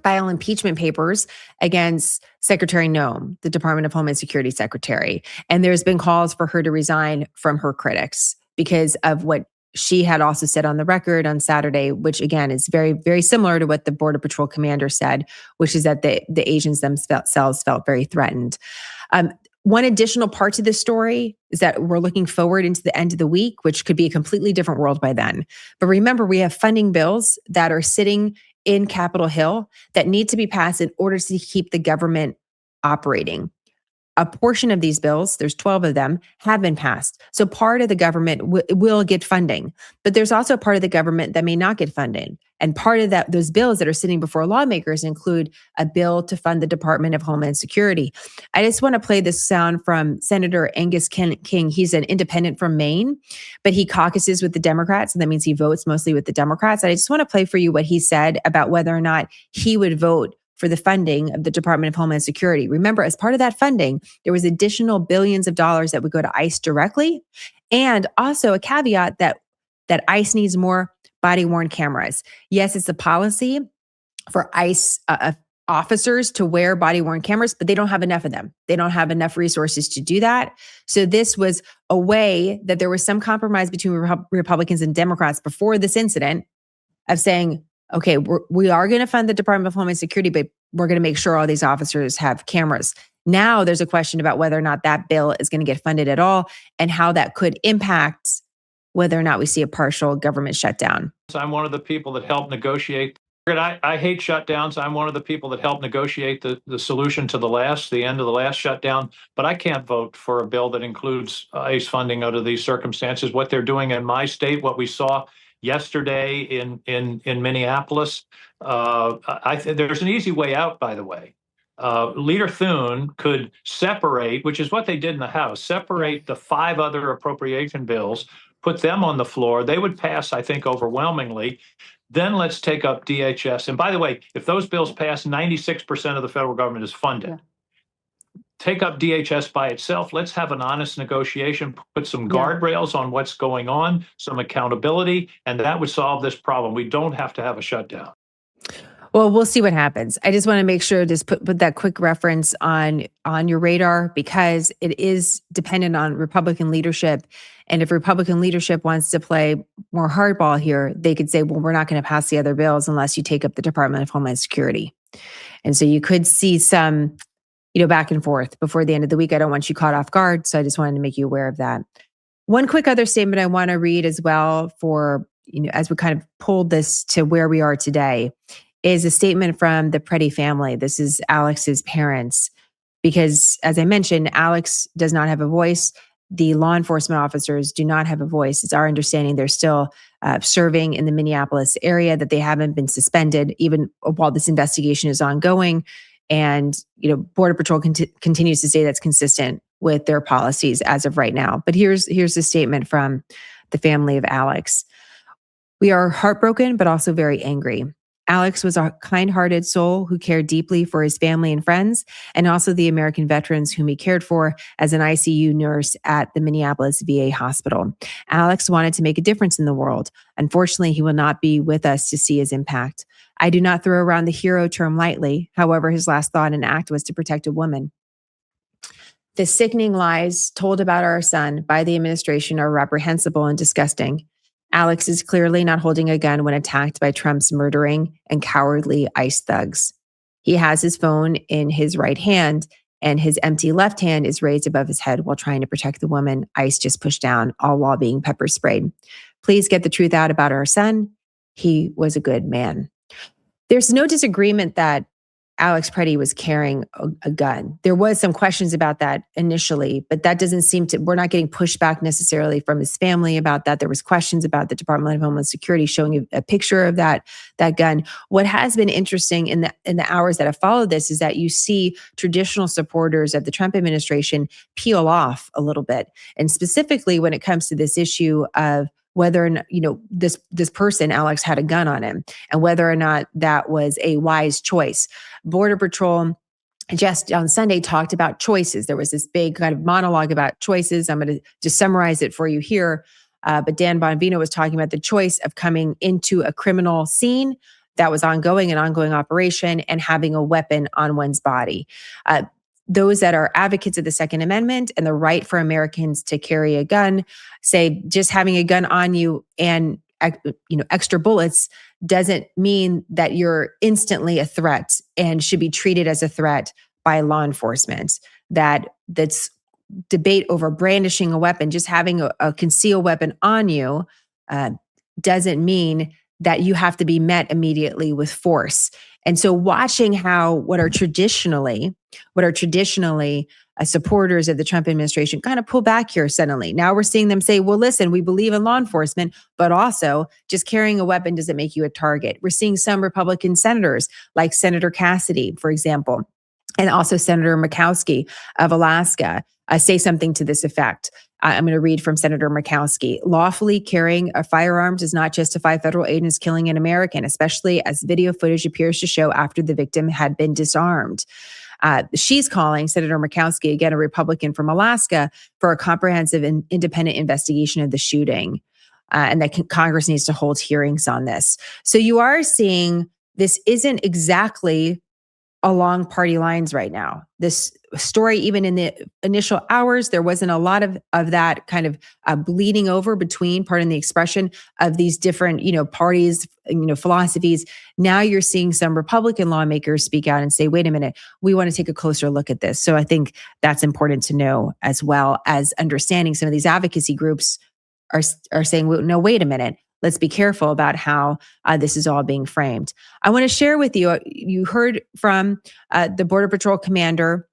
file impeachment papers against Secretary Noem, the Department of Homeland Security Secretary. And there's been calls for her to resign from her critics because of what she had also said on the record on Saturday, which again is very, very similar to what the Border Patrol commander said, which is that the agents themselves felt very threatened. One additional part to this story is that we're looking forward into the end of the week, which could be a completely different world by then. But remember, we have funding bills that are sitting in Capitol Hill that need to be passed in order to keep the government operating. A portion of these bills, there's 12 of them, have been passed. So part of the government will get funding, but there's also a part of the government that may not get funding. And part of those bills that are sitting before lawmakers include a bill to fund the Department of Homeland Security. I just want to play this sound from Senator Angus King. He's an independent from Maine, but he caucuses with the Democrats, and that means he votes mostly with the Democrats. I just want to play for you what he said about whether or not he would vote for the funding of the Department of Homeland Security. Remember, as part of that funding, there was additional billions of dollars that would go to ICE directly, and also a caveat that ICE needs more body-worn cameras. Yes, it's a policy for ICE officers to wear body-worn cameras, but they don't have enough of them. They don't have enough resources to do that. So this was a way that there was some compromise between Republicans and Democrats before this incident of saying, okay, we are going to fund the Department of Homeland Security, but we're going to make sure all these officers have cameras. Now there's a question about whether or not that bill is going to get funded at all and how that could impact whether or not we see a partial government shutdown. I'm one of the people that helped negotiate. I hate shutdowns. I'm one of the people that helped negotiate the solution to the end of the last shutdown, but I can't vote for a bill that includes ICE funding under these circumstances. What they're doing in my state, what we saw yesterday in Minneapolis, there's an easy way out, by the way. Leader Thune could separate, which is what they did in the House, separate the 5 other appropriation bills, put them on the floor. They would pass, I think, overwhelmingly. Then let's take up DHS. And by the way, if those bills pass, 96% of the federal government is funded. Yeah. Take up DHS by itself. Let's have an honest negotiation, put some guardrails on what's going on, some accountability, and that would solve this problem. We don't have to have a shutdown. Well, we'll see what happens. I just want to make sure to put that quick reference on your radar, because it is dependent on Republican leadership. And if Republican leadership wants to play more hardball here, they could say, well, we're not going to pass the other bills unless you take up the Department of Homeland Security. And so you could see some back and forth before the end of the week. I don't want you caught off guard, so I just wanted to make you aware of that. One quick other statement I want to read as well for, as we kind of pulled this to where we are today, is a statement from the Pretti family. This is Alex's parents, because as I mentioned, Alex does not have a voice. The law enforcement officers do not have a voice. It's our understanding they're still serving in the Minneapolis area, that they haven't been suspended even while this investigation is ongoing. And, Border Patrol continues to say that's consistent with their policies as of right now. But here's a statement from the family of Alex. We are heartbroken, but also very angry. Alex was a kind-hearted soul who cared deeply for his family and friends, and also the American veterans whom he cared for as an ICU nurse at the Minneapolis VA hospital. Alex wanted to make a difference in the world. Unfortunately, he will not be with us to see his impact. I do not throw around the hero term lightly. However, his last thought and act was to protect a woman. The sickening lies told about our son by the administration are reprehensible and disgusting. Alex is clearly not holding a gun when attacked by Trump's murdering and cowardly ICE thugs. He has his phone in his right hand, and his empty left hand is raised above his head while trying to protect the woman ICE just pushed down, all while being pepper sprayed. Please get the truth out about our son. He was a good man. There's no disagreement that Alex Pretti was carrying a gun. There was some questions about that initially, but that doesn't seem to, we're not getting pushback necessarily from his family about that. There was questions about the Department of Homeland Security showing a picture of that gun. What has been interesting in the hours that have followed this is that you see traditional supporters of the Trump administration peel off a little bit. And specifically when it comes to this issue of whether or not, this person, Alex, had a gun on him and whether or not that was a wise choice. Border Patrol just on Sunday talked about choices. There was this big kind of monologue about choices. I'm going to just summarize it for you here. But Dan Bonvino was talking about the choice of coming into a criminal scene that was ongoing, an ongoing operation, and having a weapon on one's body. Those that are advocates of the Second Amendment and the right for Americans to carry a gun say just having a gun on you and extra bullets doesn't mean that you're instantly a threat and should be treated as a threat by law enforcement. That's debate over brandishing a weapon, just having a concealed weapon on you doesn't mean that you have to be met immediately with force. And so watching how what are traditionally supporters of the Trump administration kind of pull back here suddenly. Now we're seeing them say, well, listen, we believe in law enforcement, but also just carrying a weapon doesn't make you a target. We're seeing some Republican senators like Senator Cassidy, for example, and also Senator Murkowski of Alaska say something to this effect. I'm going to read from Senator Murkowski. Lawfully carrying a firearm does not justify federal agents killing an American, especially as video footage appears to show after the victim had been disarmed. She's calling, Senator Murkowski, again, a Republican from Alaska, for a comprehensive and independent investigation of the shooting, and that Congress needs to hold hearings on this. So you are seeing this isn't exactly along party lines right now. This story, even in the initial hours, there wasn't a lot of that kind of bleeding over between, pardon the expression, of these different, parties, philosophies. Now you're seeing some Republican lawmakers speak out and say, wait a minute, we want to take a closer look at this. So I think that's important to know, as well as understanding some of these advocacy groups are saying, well, no, wait a minute. Let's be careful about how this is all being framed. I want to share with you, you heard from the Border Patrol commander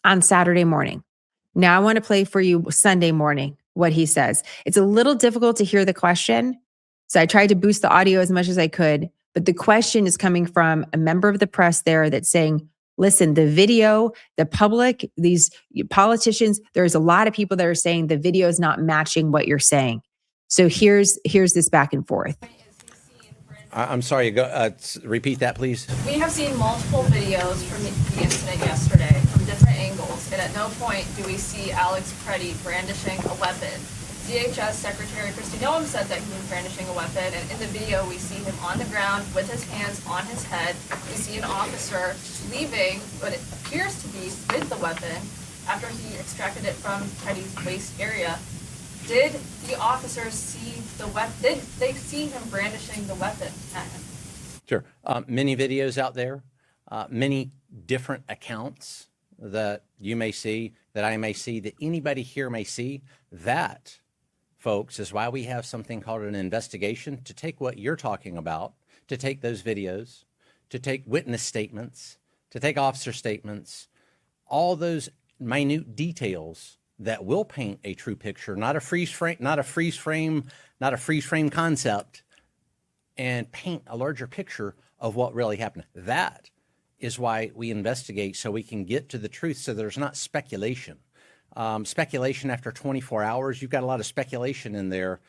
on Saturday morning. Now I want to play for you Sunday morning what he says. It's a little difficult to hear the question, so I tried to boost the audio as much as I could, but the question is coming from a member of the press there that's saying, listen, the video, the public, these politicians, there's a lot of people that are saying the video is not matching what you're saying. So here's this back and forth. I'm sorry, repeat that, please. We have seen multiple videos from the incident yesterday from different angles, and at no point do we see Alex Pretti brandishing a weapon. DHS Secretary Kristi Noem said that he was brandishing a weapon, and in the video we see him on the ground with his hands on his head. We see an officer leaving what it appears to be with the weapon after he extracted it from Pretti's waist area. Did the officers see the weapon? Did they see him brandishing the weapon at him? Sure. Many videos out there, many different accounts that you may see, that I may see, that anybody here may see. That, folks, is why we have something called an investigation, to take what you're talking about, to take those videos, to take witness statements, to take officer statements, all those minute details that will paint a true picture, not a freeze frame concept, and paint a larger picture of what really happened. That is why we investigate, so we can get to the truth, so there's not speculation. Speculation after 24 hours, you've got a lot of speculation in there.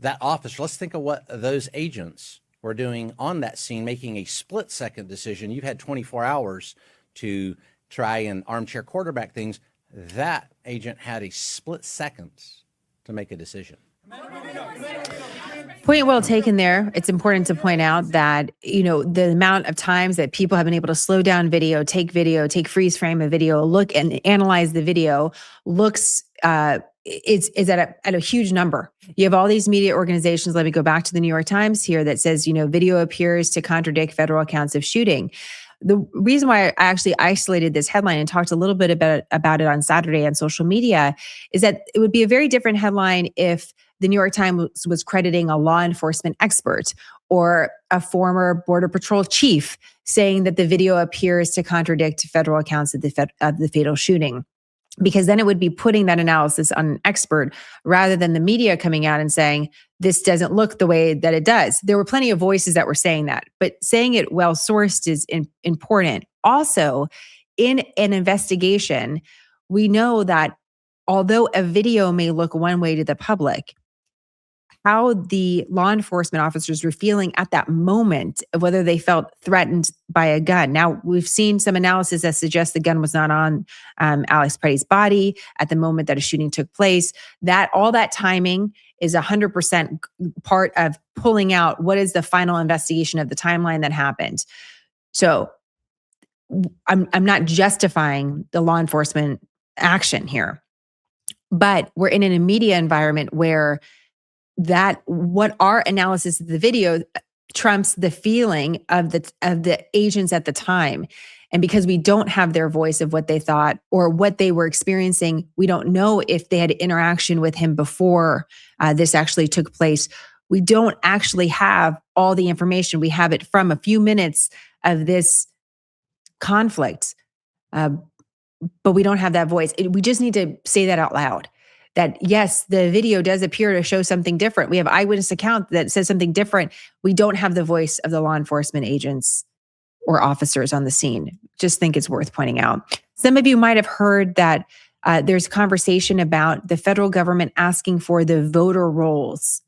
That officer, let's think of what those agents were doing on that scene, making a split-second decision. You've had 24 hours to try and armchair quarterback things. That agent had a split second to make a decision. Point well taken there. It's important to point out that, the amount of times that people have been able to slow down video, take freeze frame of video, look and analyze the video, is at a huge number. You have all these media organizations. Let me go back to the New York Times here that says, video appears to contradict federal accounts of shooting. The reason why I actually isolated this headline and talked a little bit about it on Saturday on social media is that it would be a very different headline if the New York Times was crediting a law enforcement expert or a former Border Patrol chief saying that the video appears to contradict federal accounts of the fatal shooting. Because then it would be putting that analysis on an expert rather than the media coming out and saying, this doesn't look the way that it does. There were plenty of voices that were saying that, but saying it well-sourced is important. Also, in an investigation, we know that although a video may look one way to the public, how the law enforcement officers were feeling at that moment, whether they felt threatened by a gun. Now, we've seen some analysis that suggests the gun was not on Alex Pretty's body at the moment that a shooting took place. That all that timing is 100% part of pulling out what is the final investigation of the timeline that happened. So I'm not justifying the law enforcement action here, but we're in a media environment where what our analysis of the video trumps the feeling of the agents at the time. And because we don't have their voice of what they thought or what they were experiencing, we don't know if they had interaction with him before this actually took place. We don't actually have all the information. We have it from a few minutes of this conflict, but we don't have that voice. We just need to say that out loud. That yes, the video does appear to show something different. We have eyewitness account that says something different. We don't have the voice of the law enforcement agents or officers on the scene. Just think it's worth pointing out. Some of you might have heard that there's conversation about the federal government asking for the voter rolls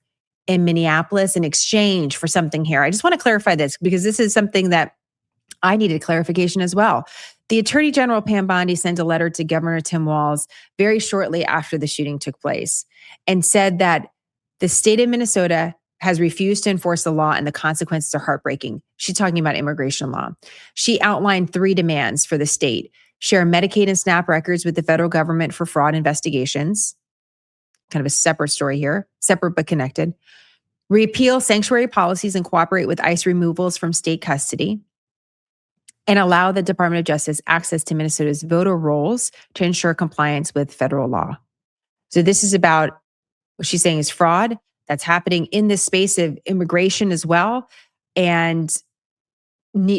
in Minneapolis in exchange for something here. I just want to clarify this because this is something that I needed clarification as well. The Attorney General Pam Bondi sent a letter to Governor Tim Walz very shortly after the shooting took place and said that the state of Minnesota has refused to enforce the law and the consequences are heartbreaking. She's talking about immigration law. She outlined 3 demands for the state: share Medicaid and SNAP records with the federal government for fraud investigations. Kind of a separate story here, separate but connected. Repeal sanctuary policies and cooperate with ICE removals from state custody. And allow the Department of Justice access to Minnesota's voter rolls to ensure compliance with federal law. So this is about what she's saying is fraud that's happening in this space of immigration as well. And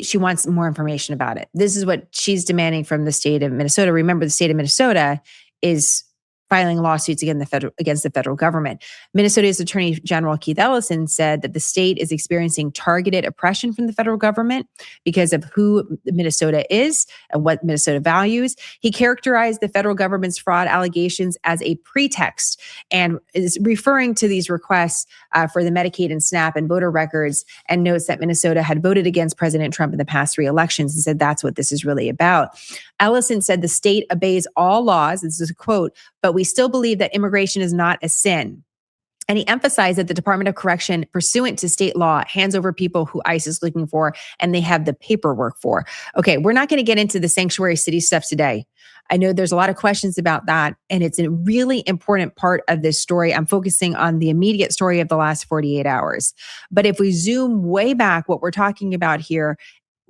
she wants more information about it. This is what she's demanding from the state of Minnesota. Remember, the state of Minnesota is filing lawsuits against the federal government. Minnesota's Attorney General Keith Ellison said that the state is experiencing targeted oppression from the federal government because of who Minnesota is and what Minnesota values. He characterized the federal government's fraud allegations as a pretext and is referring to these requests for the Medicaid and SNAP and voter records, and notes that Minnesota had voted against President Trump in the past 3 elections and said that's what this is really about. Ellison said the state obeys all laws, this is a quote, but we still believe that immigration is not a sin. And he emphasized that the Department of Correction, pursuant to state law, hands over people who ICE is looking for and they have the paperwork for. Okay, we're not going to get into the sanctuary city stuff today. I know there's a lot of questions about that, and it's a really important part of this story. I'm focusing on the immediate story of the last 48 hours. But if we zoom way back, what we're talking about here,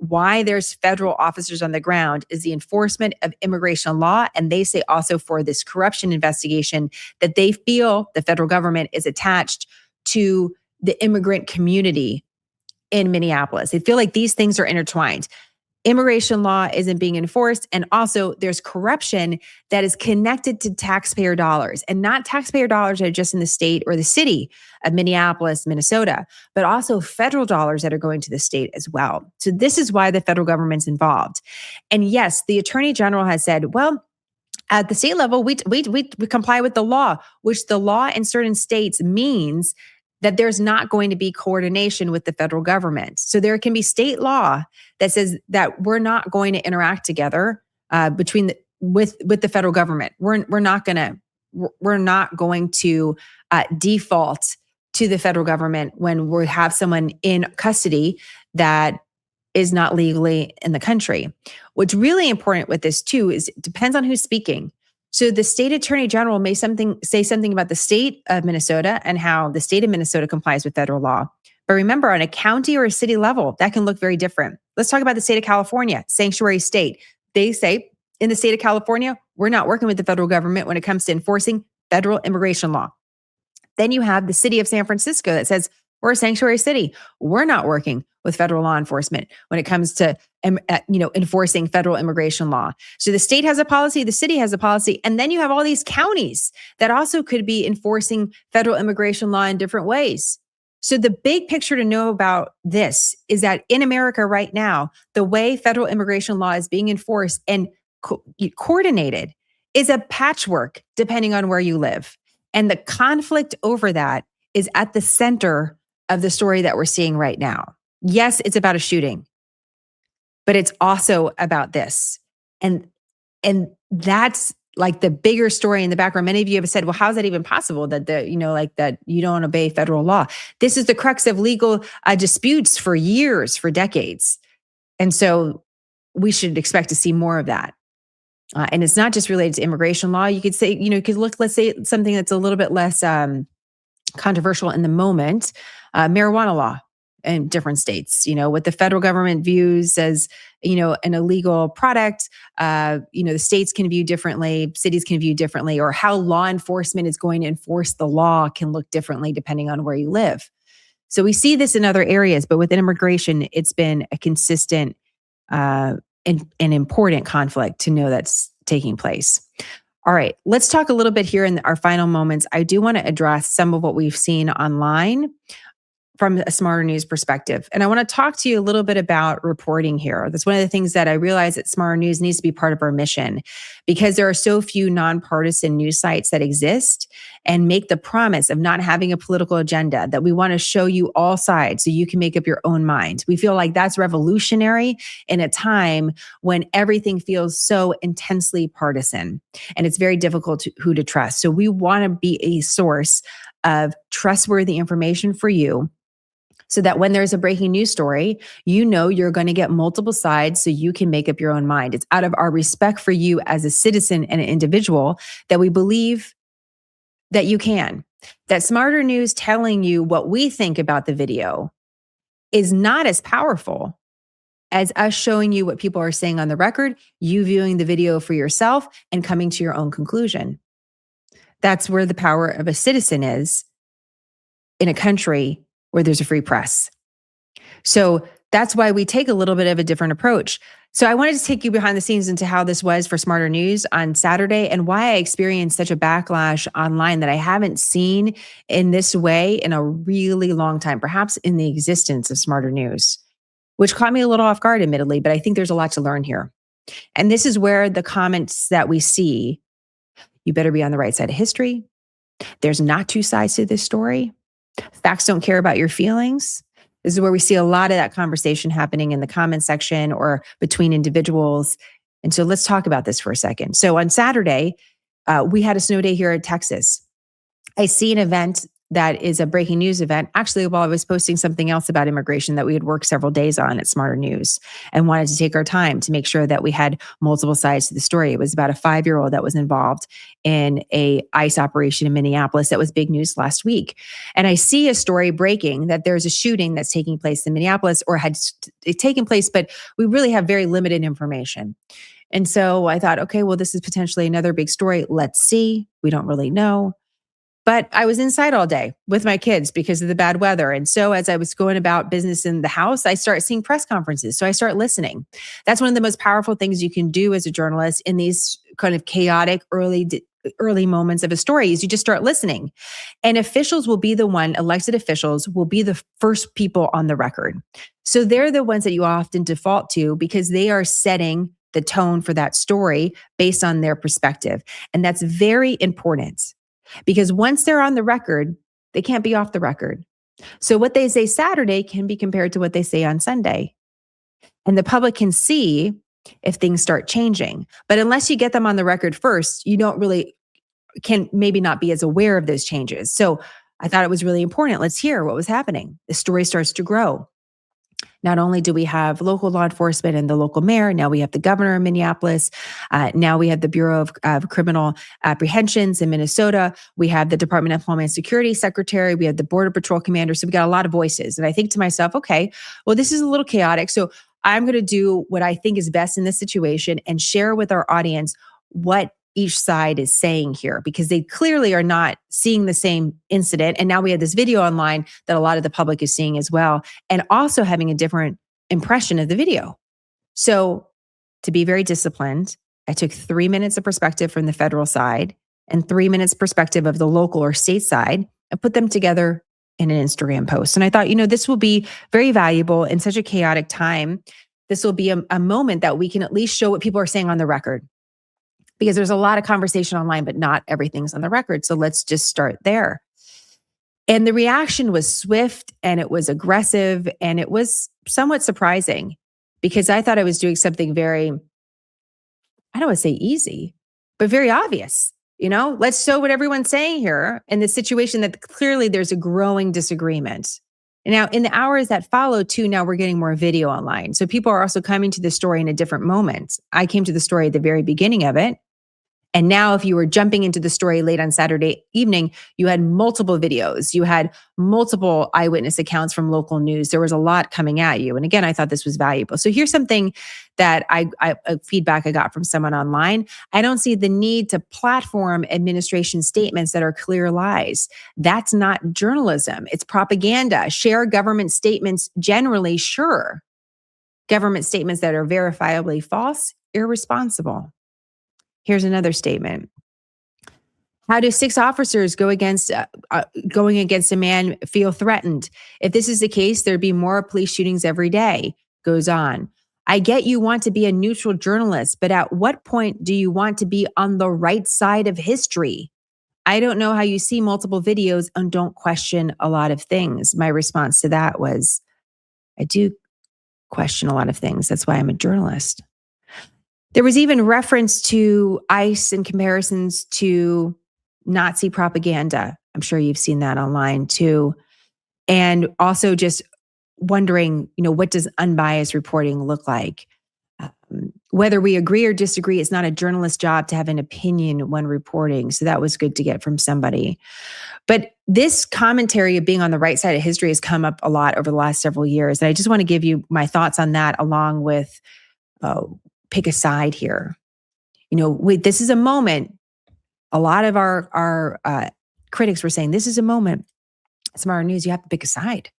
why there's federal officers on the ground is the enforcement of immigration law. And they say also for this corruption investigation that they feel the federal government is attached to the immigrant community in Minneapolis. They feel like these things are intertwined. Immigration law isn't being enforced. And also there's corruption that is connected to taxpayer dollars, and not taxpayer dollars that are just in the state or the city of Minneapolis, Minnesota, but also federal dollars that are going to the state as well. So this is why the federal government's involved. And yes, the Attorney General has said, well, at the state level, we comply with the law, which the law in certain states means that there's not going to be coordination with the federal government. So there can be state law that says that we're not going to interact together with the federal government. We're not going to default to the federal government when we have someone in custody that is not legally in the country. What's really important with this too is it depends on who's speaking. So the state attorney general may say something about the state of Minnesota and how the state of Minnesota complies with federal law. But remember, on a county or a city level, that can look very different. Let's talk about the state of California, sanctuary state. They say in the state of California, we're not working with the federal government when it comes to enforcing federal immigration law. Then you have the city of San Francisco that says, we're a sanctuary city. We're not working with federal law enforcement when it comes to enforcing federal immigration law. So the state has a policy, the city has a policy, and then you have all these counties that also could be enforcing federal immigration law in different ways. So the big picture to know about this is that in America right now, the way federal immigration law is being enforced and coordinated is a patchwork depending on where you live. And the conflict over that is at the center of the story that we're seeing right now. Yes, it's about a shooting, but it's also about this. And that's like the bigger story in the background. Many of you have said, well, how is that even possible that that you don't obey federal law? This is the crux of legal disputes for years, for decades. And so we should expect to see more of that. And it's not just related to immigration law. You could say, let's say something that's a little bit less controversial in the moment, marijuana law in different states, what the federal government views as, an illegal product, the states can view differently, cities can view differently, or how law enforcement is going to enforce the law can look differently depending on where you live. So we see this in other areas, but with immigration, it's been a consistent an important conflict to know that's taking place. All right, let's talk a little bit here in our final moments. I do want to address some of what we've seen online from a Smarter News perspective. And I want to talk to you a little bit about reporting here. That's one of the things that I realize that Smarter News needs to be part of our mission, because there are so few nonpartisan news sites that exist and make the promise of not having a political agenda, that we want to show you all sides so you can make up your own mind. We feel like that's revolutionary in a time when everything feels so intensely partisan and it's very difficult who to trust. So we want to be a source of trustworthy information for you, so that when there's a breaking news story, you're going to get multiple sides so you can make up your own mind. It's out of our respect for you as a citizen and an individual that we believe that you can. That Smarter News telling you what we think about the video is not as powerful as us showing you what people are saying on the record, you viewing the video for yourself and coming to your own conclusion. That's where the power of a citizen is in a country where there's a free press. So that's why we take a little bit of a different approach. So I wanted to take you behind the scenes into how this was for Smarter News on Saturday and why I experienced such a backlash online that I haven't seen in this way in a really long time, perhaps in the existence of Smarter News, which caught me a little off guard, admittedly, but I think there's a lot to learn here. And this is where the comments that we see, you better be on the right side of history. There's not two sides to this story. Facts don't care about your feelings. This is where we see a lot of that conversation happening in the comment section or between individuals. And so let's talk about this for a second. So on Saturday, we had a snow day here in Texas. I see an event that is a breaking news event, actually, while I was posting something else about immigration that we had worked several days on at Smarter News and wanted to take our time to make sure that we had multiple sides to the story. It was about a 5-year-old that was involved in a ICE operation in Minneapolis that was big news last week. And I see a story breaking that there's a shooting that's taking place in Minneapolis or had taken place, but we really have very limited information. And so I thought, okay, well, this is potentially another big story. Let's see. We don't really know. But I was inside all day with my kids because of the bad weather. And so as I was going about business in the house, I start seeing press conferences. So I start listening. That's one of the most powerful things you can do as a journalist in these kind of chaotic early moments of a story is you just start listening. And officials will be the one, elected officials will be the first people on the record. So they're the ones that you often default to because they are setting the tone for that story based on their perspective. And that's very important. Because once they're on the record, They can't be off the record. So what they say Saturday can be compared to what they say on Sunday. And the public can see if things start changing. But unless you get them on the record first, you don't really, can maybe not be as aware of those changes. So I thought it was really important. Let's hear what was happening. The story starts to grow. Not only do we have local law enforcement and the local mayor, now we have the governor of Minneapolis. Now we have the Bureau of Criminal Apprehensions in Minnesota. We have the Department of Homeland Security secretary. We have the Border Patrol commander. So we got a lot of voices. And I think to myself, okay, well, this is a little chaotic. So I'm going to do what I think is best in this situation and share with our audience what each side is saying here, because they clearly are not seeing the same incident. And now we have this video online that a lot of the public is seeing as well, and also having a different impression of the video. So to be very disciplined, I took 3 minutes of perspective from the federal side and 3 minutes perspective of the local or state side and put them together in an Instagram post. And I thought, this will be very valuable in such a chaotic time. This will be a moment that we can at least show what people are saying on the record. Because there's a lot of conversation online, but not everything's on the record. So let's just start there. And the reaction was swift and it was aggressive and it was somewhat surprising because I thought I was doing something very, I don't want to say easy, but very obvious. Let's show what everyone's saying here in the situation that clearly there's a growing disagreement. And now in the hours that follow too, now we're getting more video online. So people are also coming to the story in a different moment. I came to the story at the very beginning of it. And now if you were jumping into the story late on Saturday evening, you had multiple videos. You had multiple eyewitness accounts from local news. There was a lot coming at you. And again, I thought this was valuable. So here's something that feedback I got from someone online. I don't see the need to platform administration statements that are clear lies. That's not journalism. It's propaganda. Share government statements generally, sure. Government statements that are verifiably false, irresponsible. Here's another statement. How do 6 officers going against a man feel threatened? If this is the case, there'd be more police shootings every day. Goes on. I get you want to be a neutral journalist, but at what point do you want to be on the right side of history? I don't know how you see multiple videos and don't question a lot of things. My response to that was, I do question a lot of things. That's why I'm a journalist. There was even reference to ICE and comparisons to Nazi propaganda. I'm sure you've seen that online too. And also just wondering, what does unbiased reporting look like? Whether we agree or disagree, it's not a journalist's job to have an opinion when reporting. So that was good to get from somebody. But this commentary of being on the right side of history has come up a lot over the last several years. And I just want to give you my thoughts on that along with pick a side here. This is a moment. A lot of our critics were saying this is a moment. Tomorrow News, you have to pick a side.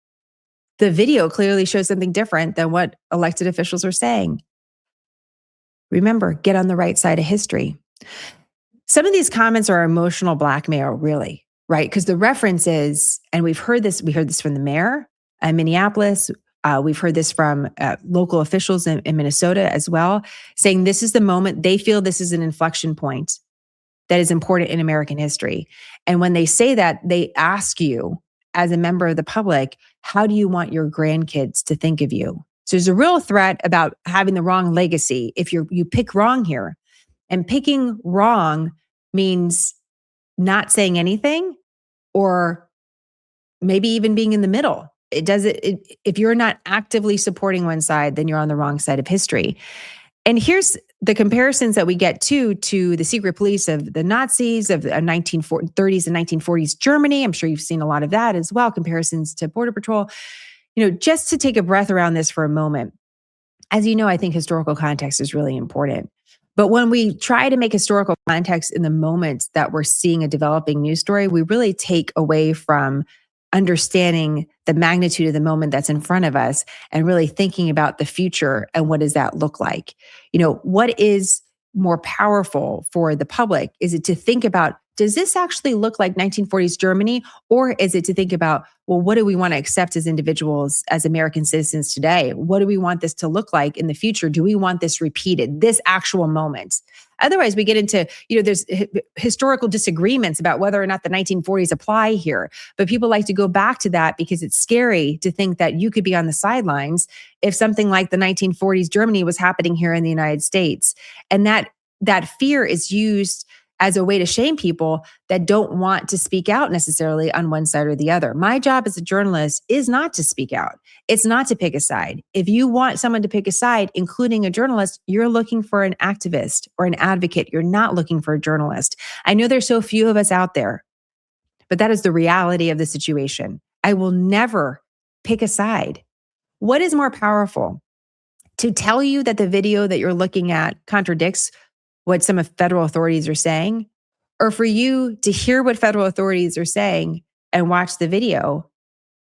The video clearly shows something different than what elected officials are saying. Remember, get on the right side of history. Some of these comments are emotional blackmail, really, right? Because the reference is, and we heard this from the mayor in Minneapolis. We've heard this from local officials in Minnesota as well, saying this is the moment. They feel this is an inflection point that is important in American history. And when they say that, they ask you as a member of the public, how do you want your grandkids to think of you? So there's a real threat about having the wrong legacy if you pick wrong here. And picking wrong means not saying anything or maybe even being in the middle. If you're not actively supporting one side, then you're on the wrong side of history. And here's the comparisons that we get to the secret police of the Nazis of the 1930s and 1940s Germany. I'm sure you've seen a lot of that as well, comparisons to Border Patrol. Just to take a breath around this for a moment. As you know, I think historical context is really important. But when we try to make historical context in the moment that we're seeing a developing news story, we really take away from understanding the magnitude of the moment that's in front of us and really thinking about the future and what does that look like? What is more powerful for the public? Is it to think about does this actually look like 1940s Germany? Or is it to think about, well, what do we want to accept as individuals, as American citizens today? What do we want this to look like in the future? Do we want this repeated, this actual moment? Otherwise, we get into, there's historical disagreements about whether or not the 1940s apply here. But people like to go back to that because it's scary to think that you could be on the sidelines if something like the 1940s Germany was happening here in the United States. And that fear is used as a way to shame people that don't want to speak out necessarily on one side or the other. My job as a journalist is not to speak out. It's not to pick a side. If you want someone to pick a side, including a journalist, you're looking for an activist or an advocate. You're not looking for a journalist. I know there's so few of us out there, but that is the reality of the situation. I will never pick a side. What is more powerful? To tell you that the video that you're looking at contradicts what some of federal authorities are saying, or for you to hear what federal authorities are saying and watch the video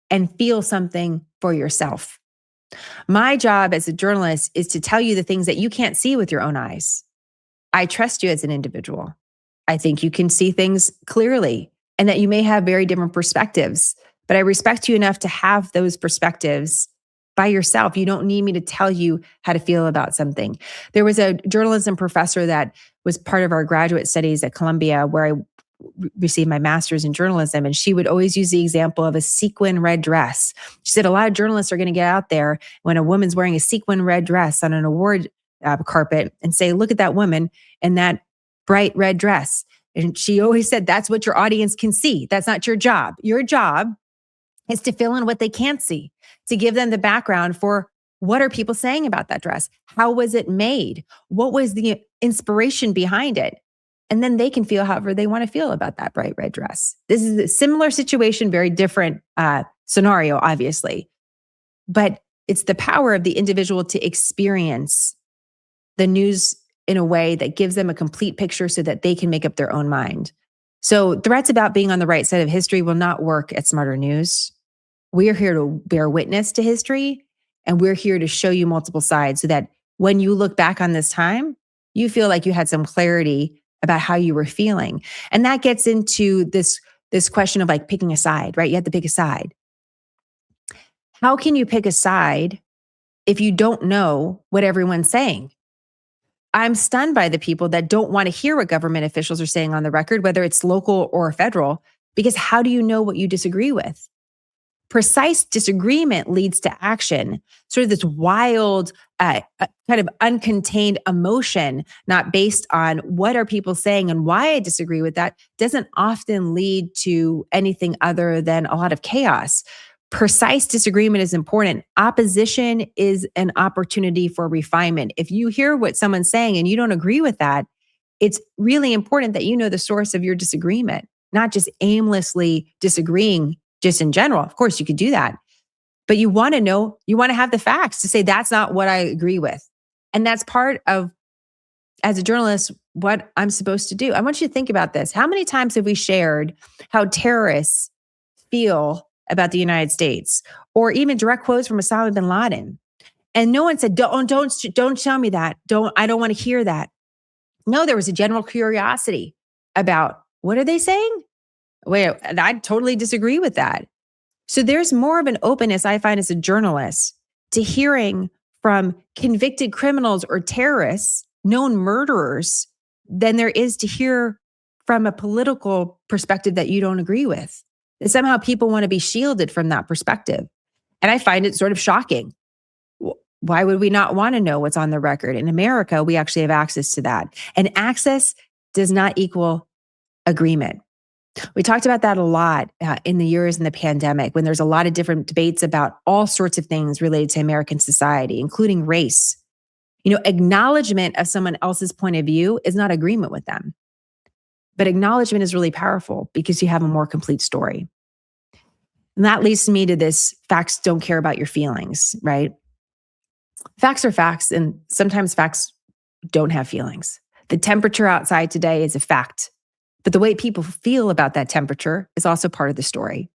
and feel something for yourself. My job as a journalist is to tell you the things that you can't see with your own eyes. I trust you as an individual. I think you can see things clearly and that you may have very different perspectives, but I respect you enough to have those perspectives by yourself. You don't need me to tell you how to feel about something. There was a journalism professor that was part of our graduate studies at Columbia where I received my master's in journalism, and she would always use the example of a sequin red dress. She said a lot of journalists are going to get out there when a woman's wearing a sequin red dress on an award carpet and say, look at that woman in that bright red dress. And she always said, that's what your audience can see. That's not your job. Your job is to fill in what they can't see, to give them the background for what are people saying about that dress? How was it made? What was the inspiration behind it? And then they can feel however they want to feel about that bright red dress. This is a similar situation, very different scenario, obviously. But it's the power of the individual to experience the news in a way that gives them a complete picture so that they can make up their own mind. So threats about being on the right side of history will not work at Smarter News. We are here to bear witness to history, and we're here to show you multiple sides so that when you look back on this time, you feel like you had some clarity about how you were feeling. And that gets into this question of like picking a side, right? You have to pick a side. How can you pick a side if you don't know what everyone's saying? I'm stunned by the people that don't want to hear what government officials are saying on the record, whether it's local or federal, because how do you know what you disagree with? Precise disagreement leads to action, sort of this wild, kind of uncontained emotion, not based on what are people saying and why I disagree with that, doesn't often lead to anything other than a lot of chaos. Precise disagreement is important. Opposition is an opportunity for refinement. If you hear what someone's saying and you don't agree with that, it's really important that you know the source of your disagreement, not just aimlessly disagreeing just in general. Of course, you could do that. But you want to know, you want to have the facts to say, that's not what I agree with. And that's part of, as a journalist, what I'm supposed to do. I want you to think about this. How many times have we shared how terrorists feel about the United States, or even direct quotes from Osama bin Laden? And no one said, don't show me that. I don't want to hear that. No, there was a general curiosity about, what are they saying? Wait, I totally disagree with that. So there's more of an openness, I find, as a journalist to hearing from convicted criminals or terrorists, known murderers, than there is to hear from a political perspective that you don't agree with. And somehow people want to be shielded from that perspective. And I find it sort of shocking. Why would we not want to know what's on the record? In America, we actually have access to that. And access does not equal agreement. We talked about that a lot in the years in the pandemic, when there's a lot of different debates about all sorts of things related to American society, including race. Acknowledgement of someone else's point of view is not agreement with them. But acknowledgement is really powerful because you have a more complete story. And that leads me to this: facts don't care about your feelings, right? Facts are facts, and sometimes facts don't have feelings. The temperature outside today is a fact. But the way people feel about that temperature is also part of the story.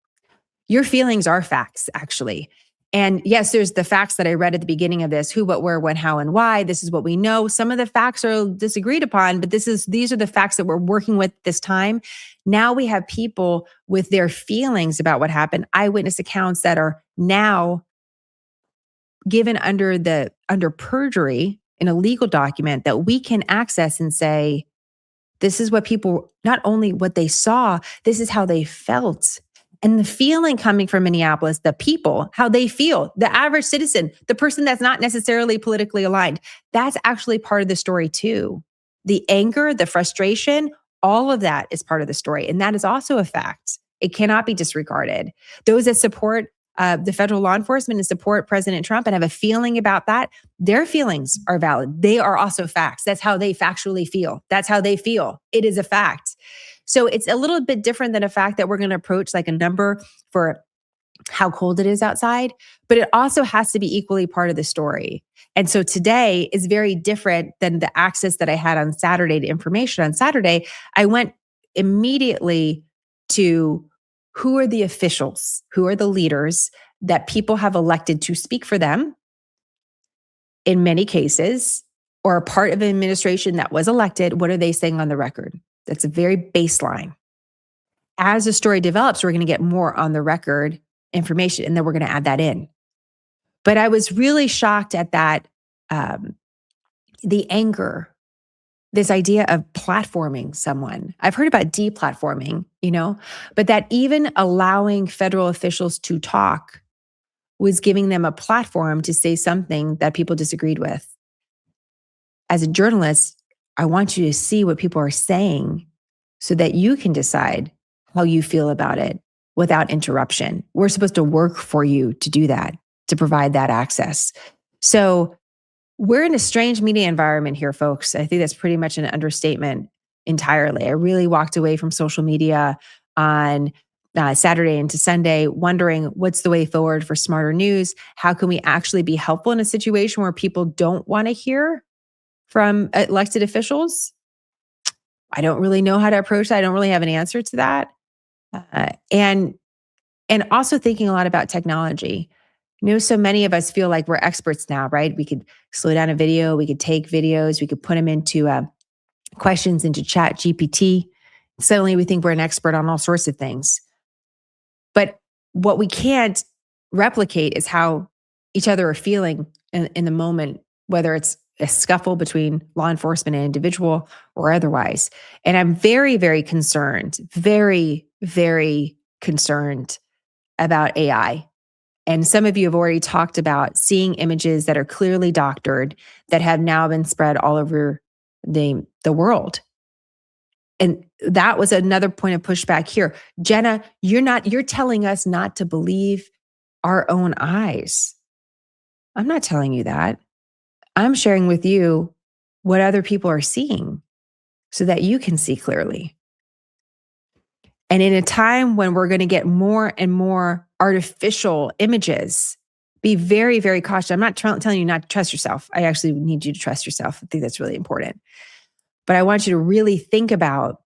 Your feelings are facts, actually. And yes, there's the facts that I read at the beginning of this: who, what, where, when, how, and why. This is what we know. Some of the facts are disagreed upon, but these are the facts that we're working with this time. Now we have people with their feelings about what happened, eyewitness accounts that are now given under perjury in a legal document that we can access and say, this is what people, not only what they saw, this is how they felt. And the feeling coming from Minneapolis, the people, how they feel, the average citizen, the person that's not necessarily politically aligned, that's actually part of the story too. The anger, the frustration, all of that is part of the story. And that is also a fact. It cannot be disregarded. Those that support the federal law enforcement and support President Trump and have a feeling about that, their feelings are valid. They are also facts. That's how they factually feel. That's how they feel. It is a fact. So it's a little bit different than a fact that we're going to approach like a number for how cold it is outside, but it also has to be equally part of the story. And so today is very different than the access that I had on Saturday to information. On Saturday, I went immediately to who are the officials, who are the leaders that people have elected to speak for them in many cases, or a part of an administration that was elected. What are they saying on the record? That's a very baseline. As the story develops, we're going to get more on the record information, and then we're going to add that in. But I was really shocked at that, the anger, this idea of platforming someone. I've heard about deplatforming, but that even allowing federal officials to talk was giving them a platform to say something that people disagreed with. As a journalist, I want you to see what people are saying so that you can decide how you feel about it without interruption. We're supposed to work for you to do that, to provide that access. So we're in a strange media environment here, folks. I think that's pretty much an understatement entirely. I really walked away from social media on Saturday into Sunday, wondering what's the way forward for smarter news? How can we actually be helpful in a situation where people don't want to hear from elected officials? I don't really know how to approach that. I don't really have an answer to that. And also thinking a lot about technology. So many of us feel like we're experts now, right? We could slow down a video, we could take videos, we could put them into questions into Chat GPT. Suddenly we think we're an expert on all sorts of things. But what we can't replicate is how each other are feeling in the moment, whether it's a scuffle between law enforcement and individual or otherwise. And I'm very, very concerned, very, very concerned about AI. And some of you have already talked about seeing images that are clearly doctored that have now been spread all over the world. And that was another point of pushback here. Jenna, you're telling us not to believe our own eyes. I'm not telling you that. I'm sharing with you what other people are seeing so that you can see clearly. And in a time when we're going to get more and more artificial images, be very, very cautious. I'm not telling you not to trust yourself. I actually need you to trust yourself. I think that's really important. But I want you to really think about,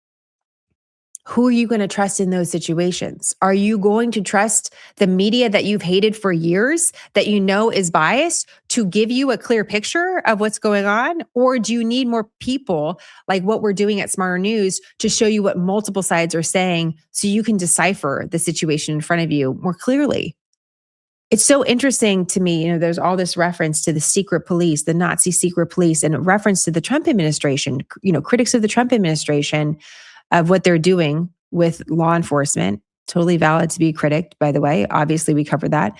who are you going to trust in those situations? Are you going to trust the media that you've hated for years, that you know is biased, to give you a clear picture of what's going on? Or do you need more people like what we're doing at Smarter News to show you what multiple sides are saying so you can decipher the situation in front of you more clearly? It's so interesting to me, there's all this reference to the secret police, the Nazi secret police, and a reference to the Trump administration, critics of the Trump administration, of what they're doing with law enforcement. Totally valid to be a critic, by the way. Obviously, we covered that.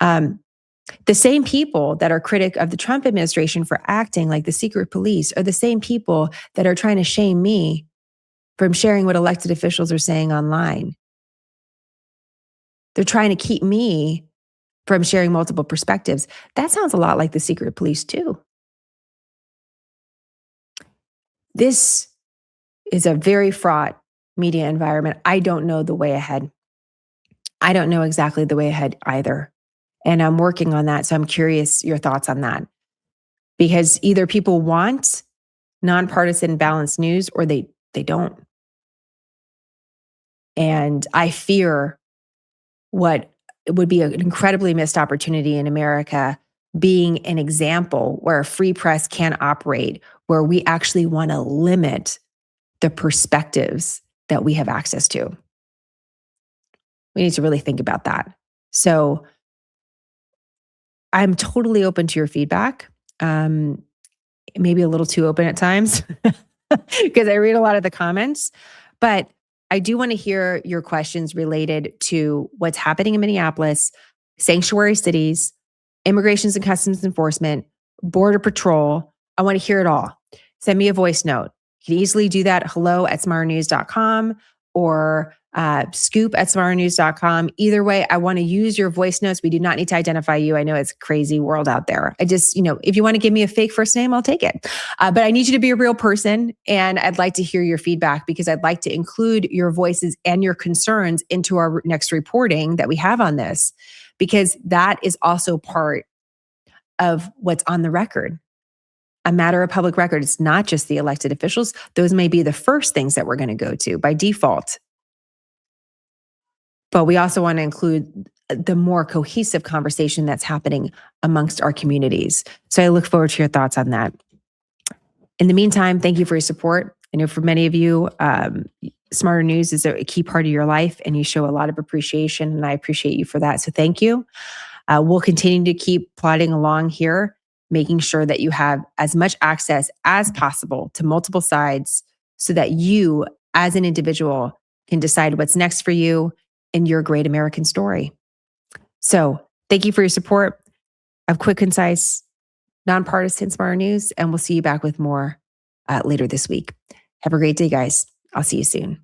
The same people that are critic of the Trump administration for acting like the secret police are the same people that are trying to shame me from sharing what elected officials are saying online. They're trying to keep me from sharing multiple perspectives. That sounds a lot like the secret police too. This is a very fraught media environment. I don't know the way ahead. I don't know exactly the way ahead either. And I'm working on that. So I'm curious your thoughts on that. Because either people want nonpartisan balanced news or they don't. And I fear what it would be an incredibly missed opportunity in America, being an example where a free press can operate, where we actually want to limit the perspectives that we have access to. We need to really think about that. So I'm totally open to your feedback. Maybe a little too open at times because I read a lot of the comments, but I do want to hear your questions related to what's happening in Minneapolis, sanctuary cities, immigrations and customs enforcement, border patrol. I want to hear it all. Send me a voice note. You can easily do that. hello@smarternews.com or scoop@smarternews.com. Either way, I want to use your voice notes. We do not need to identify you. I know it's a crazy world out there. I just, if you want to give me a fake first name, I'll take it. But I need you to be a real person. And I'd like to hear your feedback because I'd like to include your voices and your concerns into our next reporting that we have on this, because that is also part of what's on the record. A matter of public record. It's not just the elected officials. Those may be the first things that we're going to go to by default. But we also want to include the more cohesive conversation that's happening amongst our communities. So I look forward to your thoughts on that. In the meantime, thank you for your support. I know for many of you, Smarter News is a key part of your life, and you show a lot of appreciation, and I appreciate you for that. So thank you. We'll continue to keep plodding along here, making sure that you have as much access as possible to multiple sides so that you, as an individual, can decide what's next for you in your great American story. So thank you for your support of quick, concise, nonpartisan Smarter News, and we'll see you back with more later this week. Have a great day, guys. I'll see you soon.